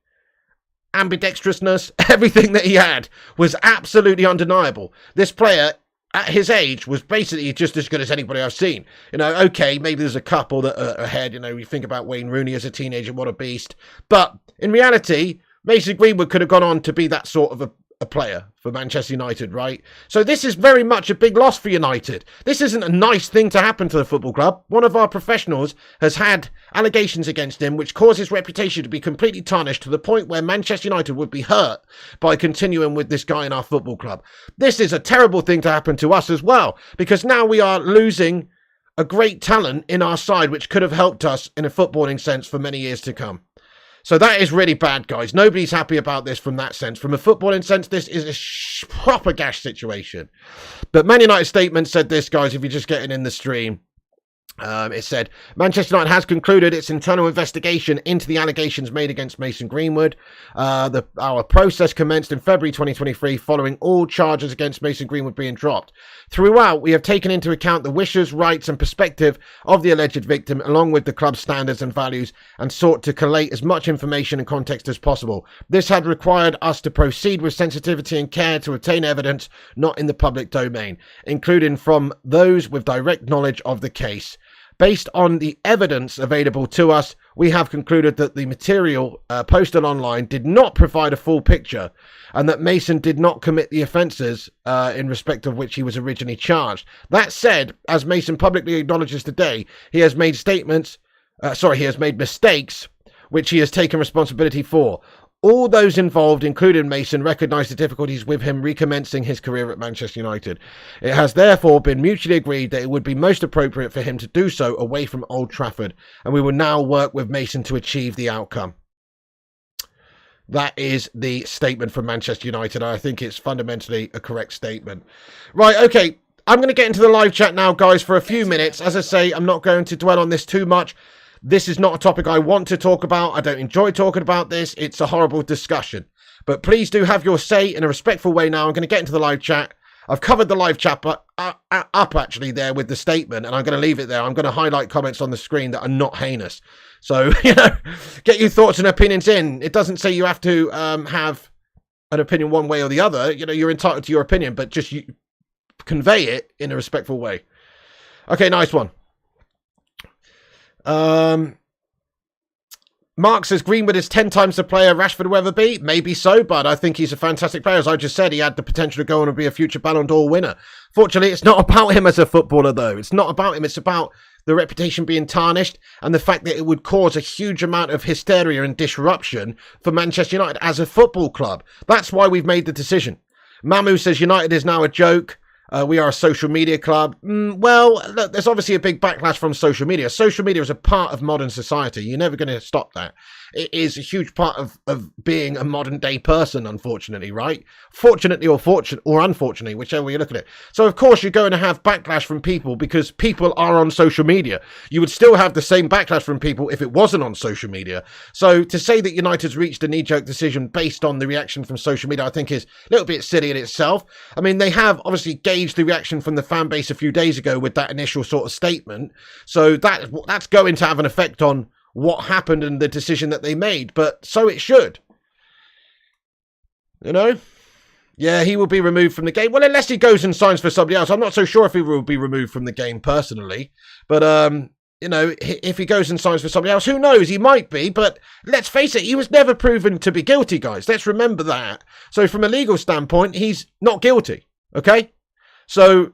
[SPEAKER 1] Ambidextrousness, everything that he had was absolutely undeniable. This player, at his age, was basically just as good as anybody I've seen. Okay, maybe there's a couple that are ahead. You think about Wayne Rooney as a teenager, what a beast. But in reality, Mason Greenwood could have gone on to be that sort of a player for Manchester United, right? So this is very much a big loss for United. This isn't a nice thing to happen to the football club. One of our professionals has had allegations against him which cause his reputation to be completely tarnished to the point where Manchester United would be hurt by continuing with this guy in our football club. This is a terrible thing to happen to us as well, because now we are losing a great talent in our side which could have helped us in a footballing sense for many years to come. So that is really bad, guys. Nobody's happy about this from that sense. From a footballing sense, this is a proper gash situation. But Man United statement said this, guys, if you're just getting in the stream. It said, Manchester United has concluded its internal investigation into the allegations made against Mason Greenwood. Our process commenced in February 2023 following all charges against Mason Greenwood being dropped. Throughout, we have taken into account the wishes, rights and perspective of the alleged victim along with the club's standards and values and sought to collate as much information and context as possible. This had required us to proceed with sensitivity and care to obtain evidence not in the public domain, including from those with direct knowledge of the case. Based on the evidence available to us, we have concluded that the material posted online did not provide a full picture and that Mason did not commit the offences in respect of which he was originally charged. That said, as Mason publicly acknowledges today, he has made mistakes which he has taken responsibility for. All those involved, including Mason, recognise the difficulties with him recommencing his career at Manchester United. It has therefore been mutually agreed that it would be most appropriate for him to do so away from Old Trafford, and we will now work with Mason to achieve the outcome. That is the statement from Manchester United. I think it's fundamentally a correct statement. Right, okay, I'm going to get into the live chat now, guys, for a few minutes. As I say, I'm not going to dwell on this too much. This is not a topic I want to talk about. I don't enjoy talking about this. It's a horrible discussion. But please do have your say in a respectful way now. I'm going to get into the live chat. I've covered the live chat up actually there with the statement, and I'm going to leave it there. I'm going to highlight comments on the screen that are not heinous. So, get your thoughts and opinions in. It doesn't say you have to have an opinion one way or the other. You're entitled to your opinion, but just convey it in a respectful way. Okay, nice one. Mark says Greenwood is 10 times the player Rashford will ever be. Maybe so, but I think he's a fantastic player. As I just said, he had the potential to go on and be a future Ballon d'Or winner. Fortunately, it's not about him as a footballer, though. It's not about him. It's about the reputation being tarnished and the fact that it would cause a huge amount of hysteria and disruption for Manchester United as a football club. That's why we've made the decision. Mamu says United is now a joke. We are a social media club. Well, look, there's obviously a big backlash from social media. Social media is a part of modern society. You're never going to stop that. It is a huge part of being a modern day person, unfortunately, right? Fortunately or unfortunately, whichever way you look at it. So, of course, you're going to have backlash from people because people are on social media. You would still have the same backlash from people if it wasn't on social media. So to say that United's reached a knee-jerk decision based on the reaction from social media, I think is a little bit silly in itself. I mean, they have obviously gauged the reaction from the fan base a few days ago with that initial sort of statement. So that's going to have an effect on what happened and the decision that they made, but so it should. Yeah, he will be removed from the game. Well, unless he goes and signs for somebody else. I'm not so sure if he will be removed from the game personally, but if he goes and signs for somebody else, who knows? He might be, but let's face it, he was never proven to be guilty, guys. Let's remember that. So from a legal standpoint, he's not guilty, okay? So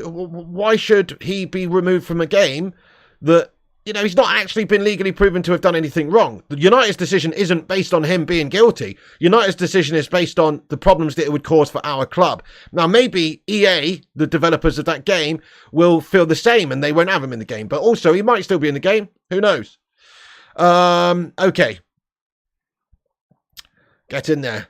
[SPEAKER 1] why should he be removed from a game that he's not actually been legally proven to have done anything wrong? The United's decision isn't based on him being guilty. United's decision is based on the problems that it would cause for our club. Now, maybe EA, the developers of that game, will feel the same and they won't have him in the game. But also, he might still be in the game. Who knows? Okay. Get in there.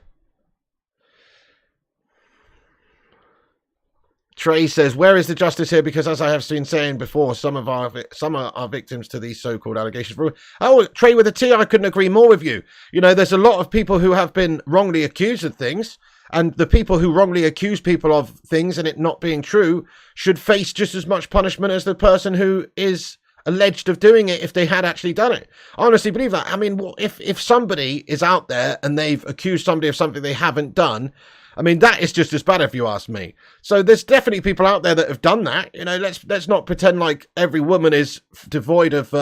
[SPEAKER 1] Trey says, where is the justice here? Because as I have been saying before, some are victims to these so-called allegations. Oh, Trey with a T, I couldn't agree more with you. There's a lot of people who have been wrongly accused of things, and the people who wrongly accuse people of things and it not being true should face just as much punishment as the person who is alleged of doing it if they had actually done it. I honestly believe that. I mean, if somebody is out there and they've accused somebody of something they haven't done, I mean, that is just as bad if you ask me. So there's definitely people out there that have done that. Let's not pretend like every woman is devoid of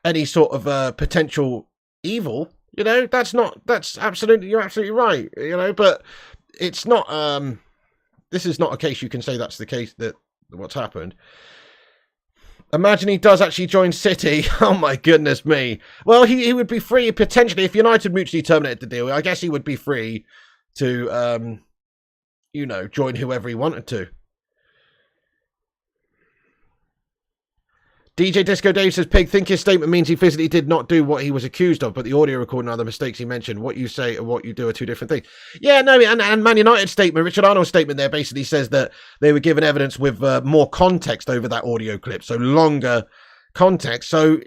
[SPEAKER 1] any sort of potential evil. That's absolutely, you're absolutely right. But it's not, this is not a case you can say that's the case that what's happened. Imagine he does actually join City. Oh my goodness me. Well, he would be free potentially if United mutually terminated the deal. I guess he would be free to, join whoever he wanted to. DJ Disco Dave says, Pig, think his statement means he physically did not do what he was accused of, but the audio recording and other mistakes he mentioned, what you say and what you do are two different things. Yeah, no, and Man United's statement, Richard Arnold's statement there basically says that they were given evidence with more context over that audio clip, so longer context. So,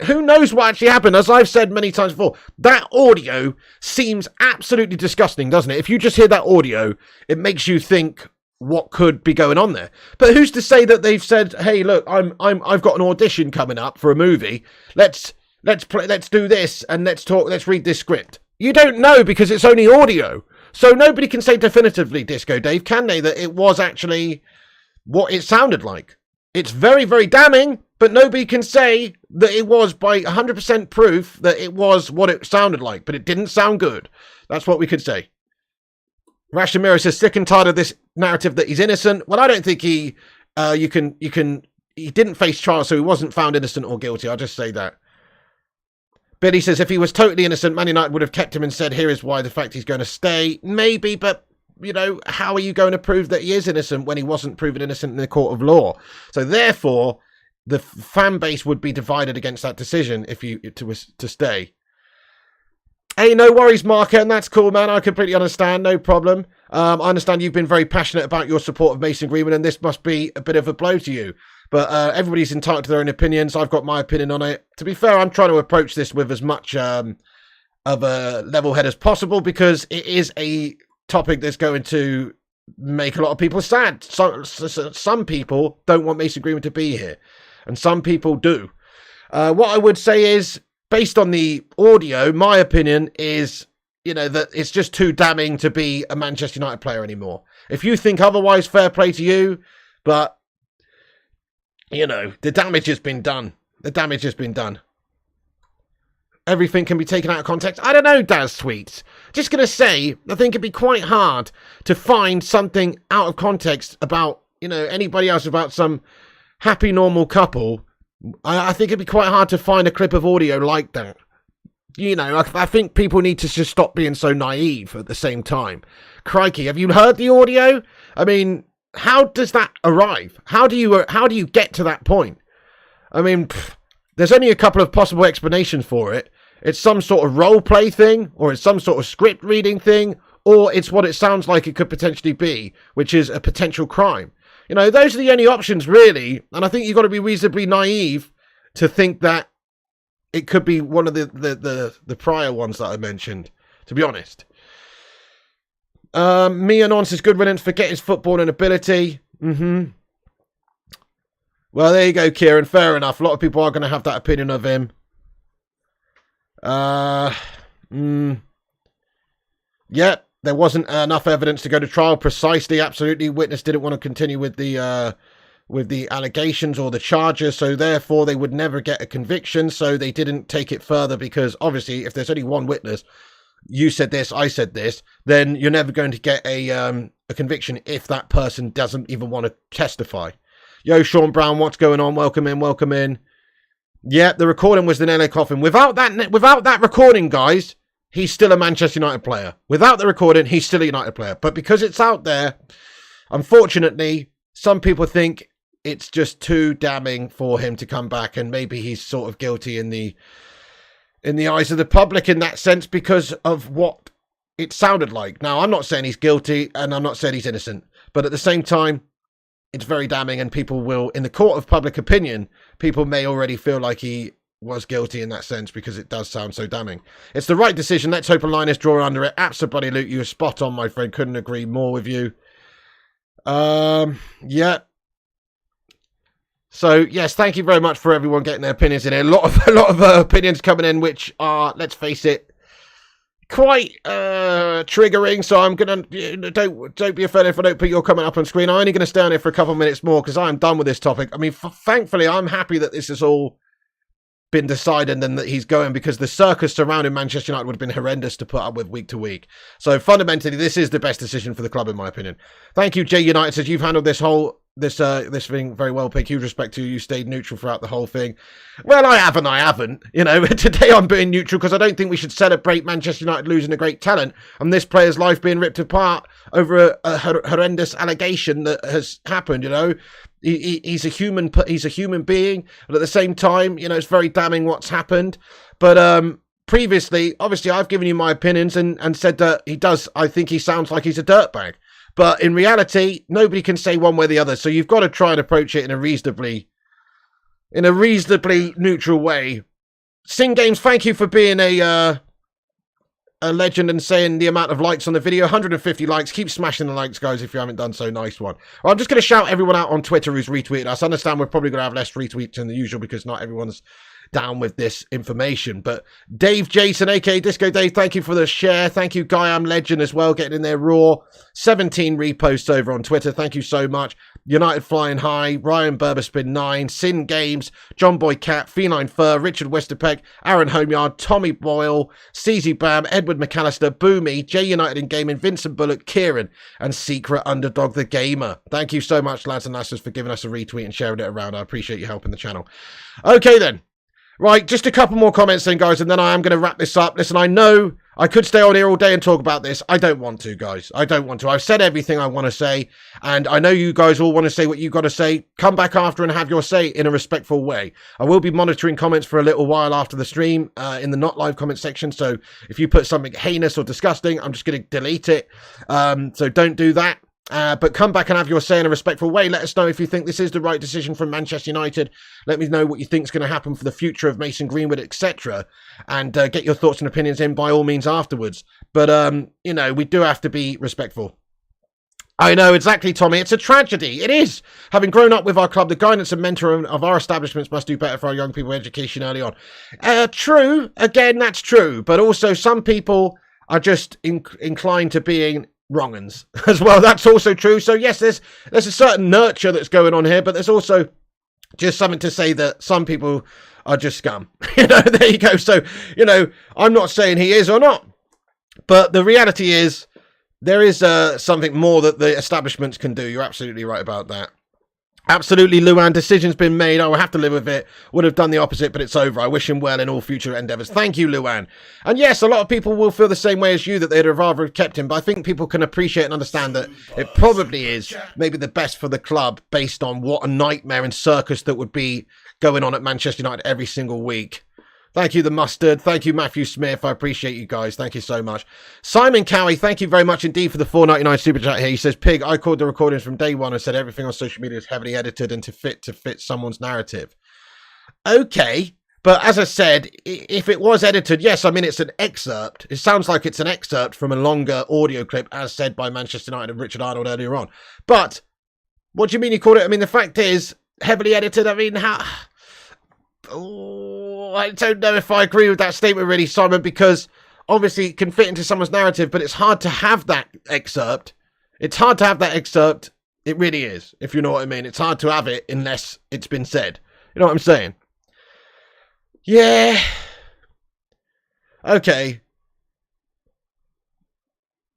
[SPEAKER 1] who knows what actually happened? As I've said many times before, that audio seems absolutely disgusting, doesn't it? If you just hear that audio, it makes you think what could be going on there. But who's to say that they've said, hey, look, I've got an audition coming up for a movie. Let's do this and let's read this script. You don't know because it's only audio. So nobody can say definitively, Disco Dave, can they, that it was actually what it sounded like. It's very, very damning, but nobody can say that it was by 100% proof that it was what it sounded like, but it didn't sound good. That's what we could say. Rashimiro says, sick and tired of this narrative that he's innocent. Well, I don't think he didn't face trial, so he wasn't found innocent or guilty. I'll just say that. Billy says, if he was totally innocent, Man United would have kept him and said, here is why the fact he's going to stay. Maybe, but, how are you going to prove that he is innocent when he wasn't proven innocent in the court of law? So therefore, the fan base would be divided against that decision if you to stay. Hey, no worries, Marker, and that's cool, man. I completely understand. No problem. I understand you've been very passionate about your support of Mason Greenwood, and this must be a bit of a blow to you. But everybody's entitled to their own opinions. I've got my opinion on it. To be fair, I'm trying to approach this with as much of a level head as possible because it is a topic that's going to make a lot of people sad. Some people don't want Mason Greenwood to be here, and some people do. What I would say is, based on the audio, my opinion is, that it's just too damning to be a Manchester United player anymore. If you think otherwise, fair play to you, but, the damage has been done. The damage has been done. Everything can be taken out of context. I don't know, Daz Tweets. Just going to say, I think it'd be quite hard to find something out of context about, anybody else, about some happy, normal couple. I think it'd be quite hard to find a clip of audio like that. I think people need to just stop being so naive at the same time. Crikey, have you heard the audio? I mean, how does that arrive? How do you get to that point? I mean, there's only a couple of possible explanations for it. It's some sort of role play thing, or it's some sort of script reading thing, or it's what it sounds like it could potentially be, which is a potential crime. Those are the only options, really. And I think you've got to be reasonably naive to think that it could be one of the prior ones that I mentioned, to be honest. Mia Non says, good riddance, forget his footballing ability. Well, there you go, Kieran. Fair enough. A lot of people are going to have that opinion of him. Yep. There wasn't enough evidence to go to trial. Precisely, absolutely. Witness didn't want to continue with the allegations or the charges, so therefore they would never get a conviction. So they didn't take it further because obviously, if there's only one witness, you said this, I said this, then you're never going to get a conviction if that person doesn't even want to testify. Yo, Sean Brown, what's going on? Welcome in, welcome in. Yeah, the recording was the nail in the coffin. Without that recording, guys, he's still a Manchester United player. Without the recording, he's still a United player. But because it's out there, unfortunately, some people think it's just too damning for him to come back, and maybe he's sort of guilty in the eyes of the public in that sense because of what it sounded like. Now, I'm not saying he's guilty, and I'm not saying he's innocent, but at the same time, it's very damning, and people will, in the court of public opinion, people may already feel like he was guilty in that sense because it does sound so damning. It's the right decision. Let's hope a line is drawn under it. Absolutely, Luke, you were spot on, my friend. Couldn't agree more with you. Yeah. So yes, thank you very much for everyone getting their opinions in here. A lot of opinions coming in, which are, let's face it, quite triggering. So I'm gonna don't be offended if I don't put your comment up on screen. I'm only gonna stay on here for a couple of minutes more because I'm done with this topic. I mean, thankfully, I'm happy that this has all been decided and that he's going, because the circus surrounding Manchester United would have been horrendous to put up with week to week. So fundamentally, this is the best decision for the club, in my opinion. Thank you, Jay United says, you've handled this whole this thing very well, Pig. Huge respect to you. You stayed neutral throughout the whole thing. Well, I haven't. You know, today I'm being neutral because I don't think we should celebrate Manchester United losing a great talent and this player's life being ripped apart over a horrendous allegation that has happened. You know, he's a human being, but at the same time, you know, it's very damning what's happened. But previously, obviously, I've given you my opinions and said that I think he sounds like he's a dirtbag. But in reality, nobody can say one way or the other. So you've got to try and approach it in a reasonably neutral way. Sing Games, thank you for being a legend and saying the amount of likes on the video. 150 likes. Keep smashing the likes, guys, if you haven't done so. Nice one. Well, I'm just going to shout everyone out on Twitter who's retweeted us. I understand we're probably going to have less retweets than the usual because not everyone's down with this information. But Dave Jason, aka Disco Dave, thank you for the share. Thank you, Guy Am Legend as well, getting in there raw. 17 reposts over on Twitter. Thank you so much. United Flying High, Ryan Berberspin 9, Sin Games, John Boy Cat, Feline Fur, Richard Westerpeg, Aaron Homeyard, Tommy Boyle, CZ Bam, Edward McAllister, Boomy, J United in Gaming, Vincent Bullock, Kieran, and Secret Underdog the Gamer. Thank you so much, lads and lasses, for giving us a retweet and sharing it around. I appreciate you helping the channel. Okay then. Right, just a couple more comments then, guys, and then I am going to wrap this up. Listen, I know I could stay on here all day and talk about this. I don't want to, guys. I don't want to. I've said everything I want to say, and I know you guys all want to say what you've got to say. Come back after and have your say in a respectful way. I will be monitoring comments for a little while after the stream in the not live comment section, so if you put something heinous or disgusting, I'm just going to delete it. So don't do that. But come back and have your say in a respectful way. Let us know if you think this is the right decision from Manchester United. Let me know what you think is going to happen for the future of Mason Greenwood, etc. And get your thoughts and opinions in by all means afterwards. But, you know, we do have to be respectful. I know, exactly, Tommy. It's a tragedy. It is. Having grown up with our club, the guidance and mentoring of our establishments must do better for our young people education early on. True. Again, that's true. But also some people are just inclined to being wrong-uns as well. That's also true. So yes, there's a certain nurture that's going on here, but there's also just something to say that some people are just scum. You know, there you go. So, you know, I'm not saying he is or not, but the reality is there is something more that the establishments can do. You're absolutely right about that. Absolutely, Luan. Decision's been made. I will have to live with it. Would have done the opposite, but it's over. I wish him well in all future endeavours. Thank you, Luan. And yes, a lot of people will feel the same way as you, that they'd have rather have kept him. But I think people can appreciate and understand that it probably is maybe the best for the club based on what a nightmare and circus that would be going on at Manchester United every single week. Thank you, The Mustard. Thank you, Matthew Smith. I appreciate you guys. Thank you so much. Simon Cowie, thank you very much indeed for the $4.99 super chat here. He says, Pig, I called the recordings from day one and said everything on social media is heavily edited and to fit someone's narrative. Okay, but as I said, if it was edited, yes, I mean, it's an excerpt. It sounds like it's an excerpt from a longer audio clip, as said by Manchester United and Richard Arnold earlier on. But what do you mean you called it? I mean, the fact is, heavily edited, I mean, how... Oh, I don't know if I agree with that statement really, Simon, because obviously it can fit into someone's narrative, but it's hard to have that excerpt. It's hard to have that excerpt. It really is, if you know what I mean. It's hard to have it unless it's been said. You know what I'm saying? Yeah. Okay.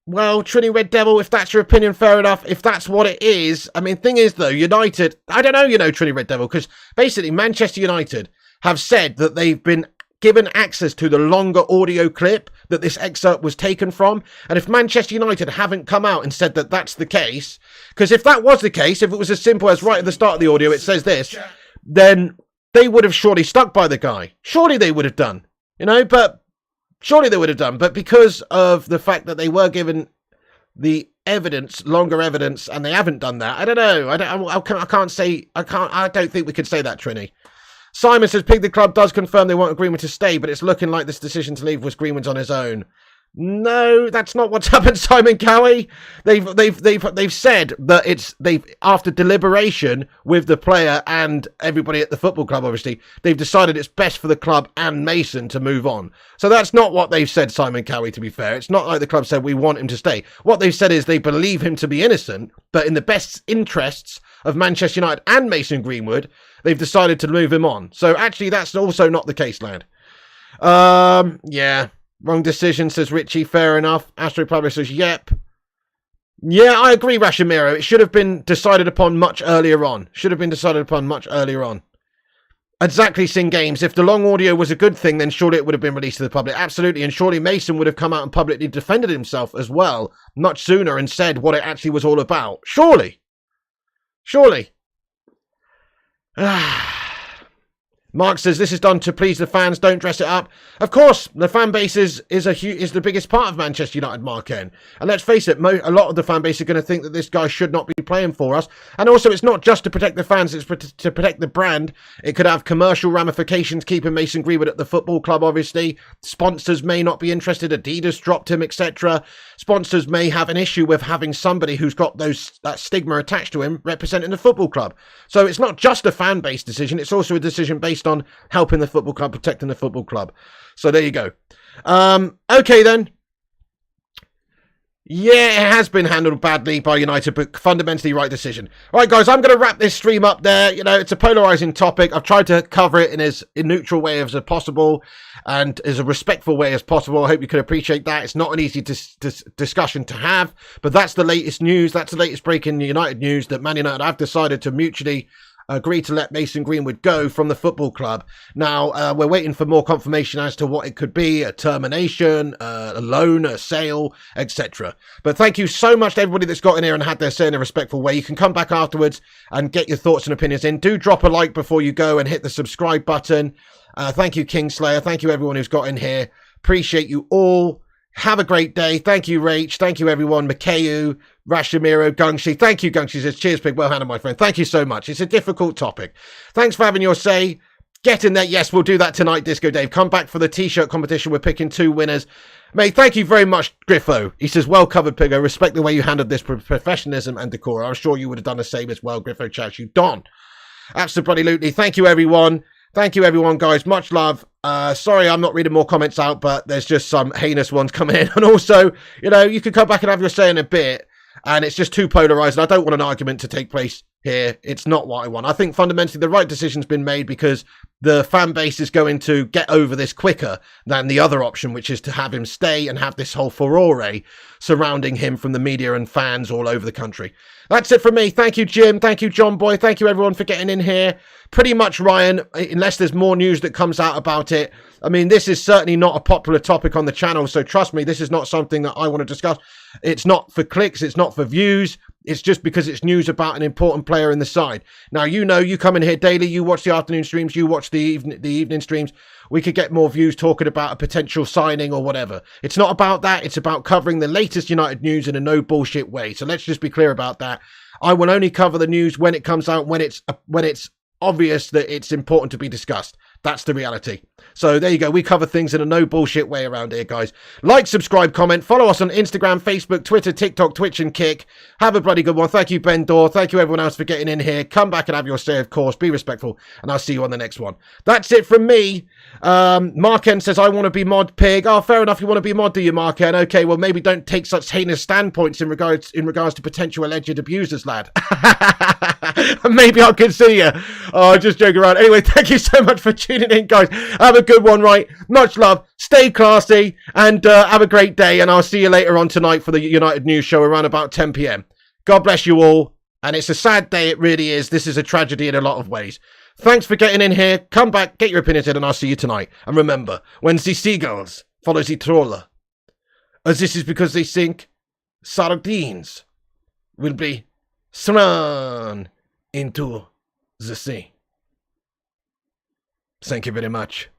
[SPEAKER 1] Well, Trini Red Devil, if that's your opinion, fair enough. If that's what it is, I mean, thing is, though, United, I don't know, you know, Trini Red Devil, because basically Manchester United have said that they've been given access to the longer audio clip that this excerpt was taken from. And if Manchester United haven't come out and said that that's the case, because if that was the case, if it was as simple as right at the start of the audio, it says this, then they would have surely stuck by the guy. Surely they would have done, you know, but surely they would have done. But because of the fact that they were given the evidence, longer evidence, and they haven't done that, I don't know. I don't think we could say that, Trini. Simon says, Pig, the club does confirm they want Greenwood to stay, but it's looking like this decision to leave was Greenwood's on his own. No, that's not what's happened, Simon Cowie. They've said that they've after deliberation with the player and everybody at the football club, obviously, they've decided it's best for the club and Mason to move on. So that's not what they've said, Simon Cowie, to be fair. It's not like the club said we want him to stay. What they've said is they believe him to be innocent, but in the best interests of Manchester United and Mason Greenwood, they've decided to move him on. So actually, that's also not the case, lad. Yeah. Wrong decision, says Richie. Fair enough. Astro Public says, yep. Yeah, I agree, Rashimiro. It should have been decided upon much earlier on. Exactly, Sing Games. If the long audio was a good thing, then surely it would have been released to the public. Absolutely. And surely Mason would have come out and publicly defended himself as well much sooner and said what it actually was all about. Surely. Mark says this is done to please the fans. Don't dress it up. Of course, the fan base is the biggest part of Manchester United, Mark N. And let's face it, a lot of the fan base are going to think that this guy should not be playing for us. And also, it's not just to protect the fans; it's to protect the brand. It could have commercial ramifications. Keeping Mason Greenwood at the football club, obviously, sponsors may not be interested. Adidas dropped him, etc. Sponsors may have an issue with having somebody who's got that stigma attached to him representing the football club. So it's not just a fan base decision; it's also a decision based on helping the football club, protecting the football club. So there you go. Okay then. Yeah, it has been handled badly by United, but fundamentally right decision. All right, guys, I'm going to wrap this stream up there. You know, it's a polarizing topic. I've tried to cover it in as neutral way as possible and as a respectful way as possible. I hope you can appreciate that. It's not an easy discussion to have, but that's the latest news. That's the latest breaking United news that Man United have decided to mutually agree to let Mason Greenwood go from the football club. Now, we're waiting for more confirmation as to what it could be, a termination, a loan, a sale, etc. But thank you so much to everybody that's got in here and had their say in a respectful way. You can come back afterwards and get your thoughts and opinions in. Do drop a like before you go and hit the subscribe button. Thank you, Kingslayer. Thank you, everyone who's got in here. Appreciate you all. Have a great day. Thank you, Rach. Thank you, everyone. Makeu, Rashimiro, Gungshi. Thank you, Gungshi. Says, cheers, Pig. Well handled, my friend. Thank you so much. It's a difficult topic. Thanks for having your say. Get in there. Yes, we'll do that tonight, Disco Dave. Come back for the T-shirt competition. We're picking 2 winners. Mate, thank you very much, Griffo. He says, well covered, Piggo. Respect the way you handled this professionalism and decor. I'm sure you would have done the same as well, Griffo. Chat you, Don. Absolutely. Thank you, everyone. Thank you, everyone, guys. Much love. Sorry, I'm not reading more comments out, but there's just some heinous ones coming in. And also, you know, you can come back and have your say in a bit. And it's just too polarized. And I don't want an argument to take place here. It's not what I want. I think fundamentally the right decision's been made because the fan base is going to get over this quicker than the other option, which is to have him stay and have this whole furore surrounding him from the media and fans all over the country. That's it from me. Thank you, Jim. Thank you, John Boy. Thank you, everyone, for getting in here. Pretty much, Ryan, unless there's more news that comes out about it. I mean, this is certainly not a popular topic on the channel, so trust me, this is not something that I want to discuss. It's not for clicks. It's not for views. It's just because it's news about an important player in the side. Now, you know, you come in here daily, you watch the afternoon streams, you watch the evening streams. We could get more views talking about a potential signing or whatever. It's not about that. It's about covering the latest United news in a no bullshit way. So let's just be clear about that. I will only cover the news when it comes out, when it's obvious that it's important to be discussed. That's the reality. So there you go. We cover things in a no bullshit way around here, guys. Like, subscribe, comment, follow us on Instagram, Facebook, Twitter, TikTok, Twitch, and Kick. Have a bloody good one. Thank you, Ben Dorr. Thank you, everyone else, for getting in here. Come back and have your say, of course. Be respectful, and I'll see you on the next one. That's it from me. Mark N says, I want to be mod, Pig. Oh, fair enough. You want to be mod, do you, Mark N? Okay, well, maybe don't take such heinous standpoints in regards to potential alleged abusers, lad. Maybe I'll consider you. Oh, just joking around. Anyway, thank you so much for tuning in, guys. Have a good one, right? Much love. Stay classy, and have a great day. And I'll see you later on tonight for the United News Show around about 10 p.m. God bless you all. And it's a sad day. It really is. This is a tragedy in a lot of ways. Thanks for getting in here. Come back, get your opinions in, and I'll see you tonight. And remember, when the seagulls follow the trawler, as this is because they think sardines will be thrown into the sea. Thank you very much.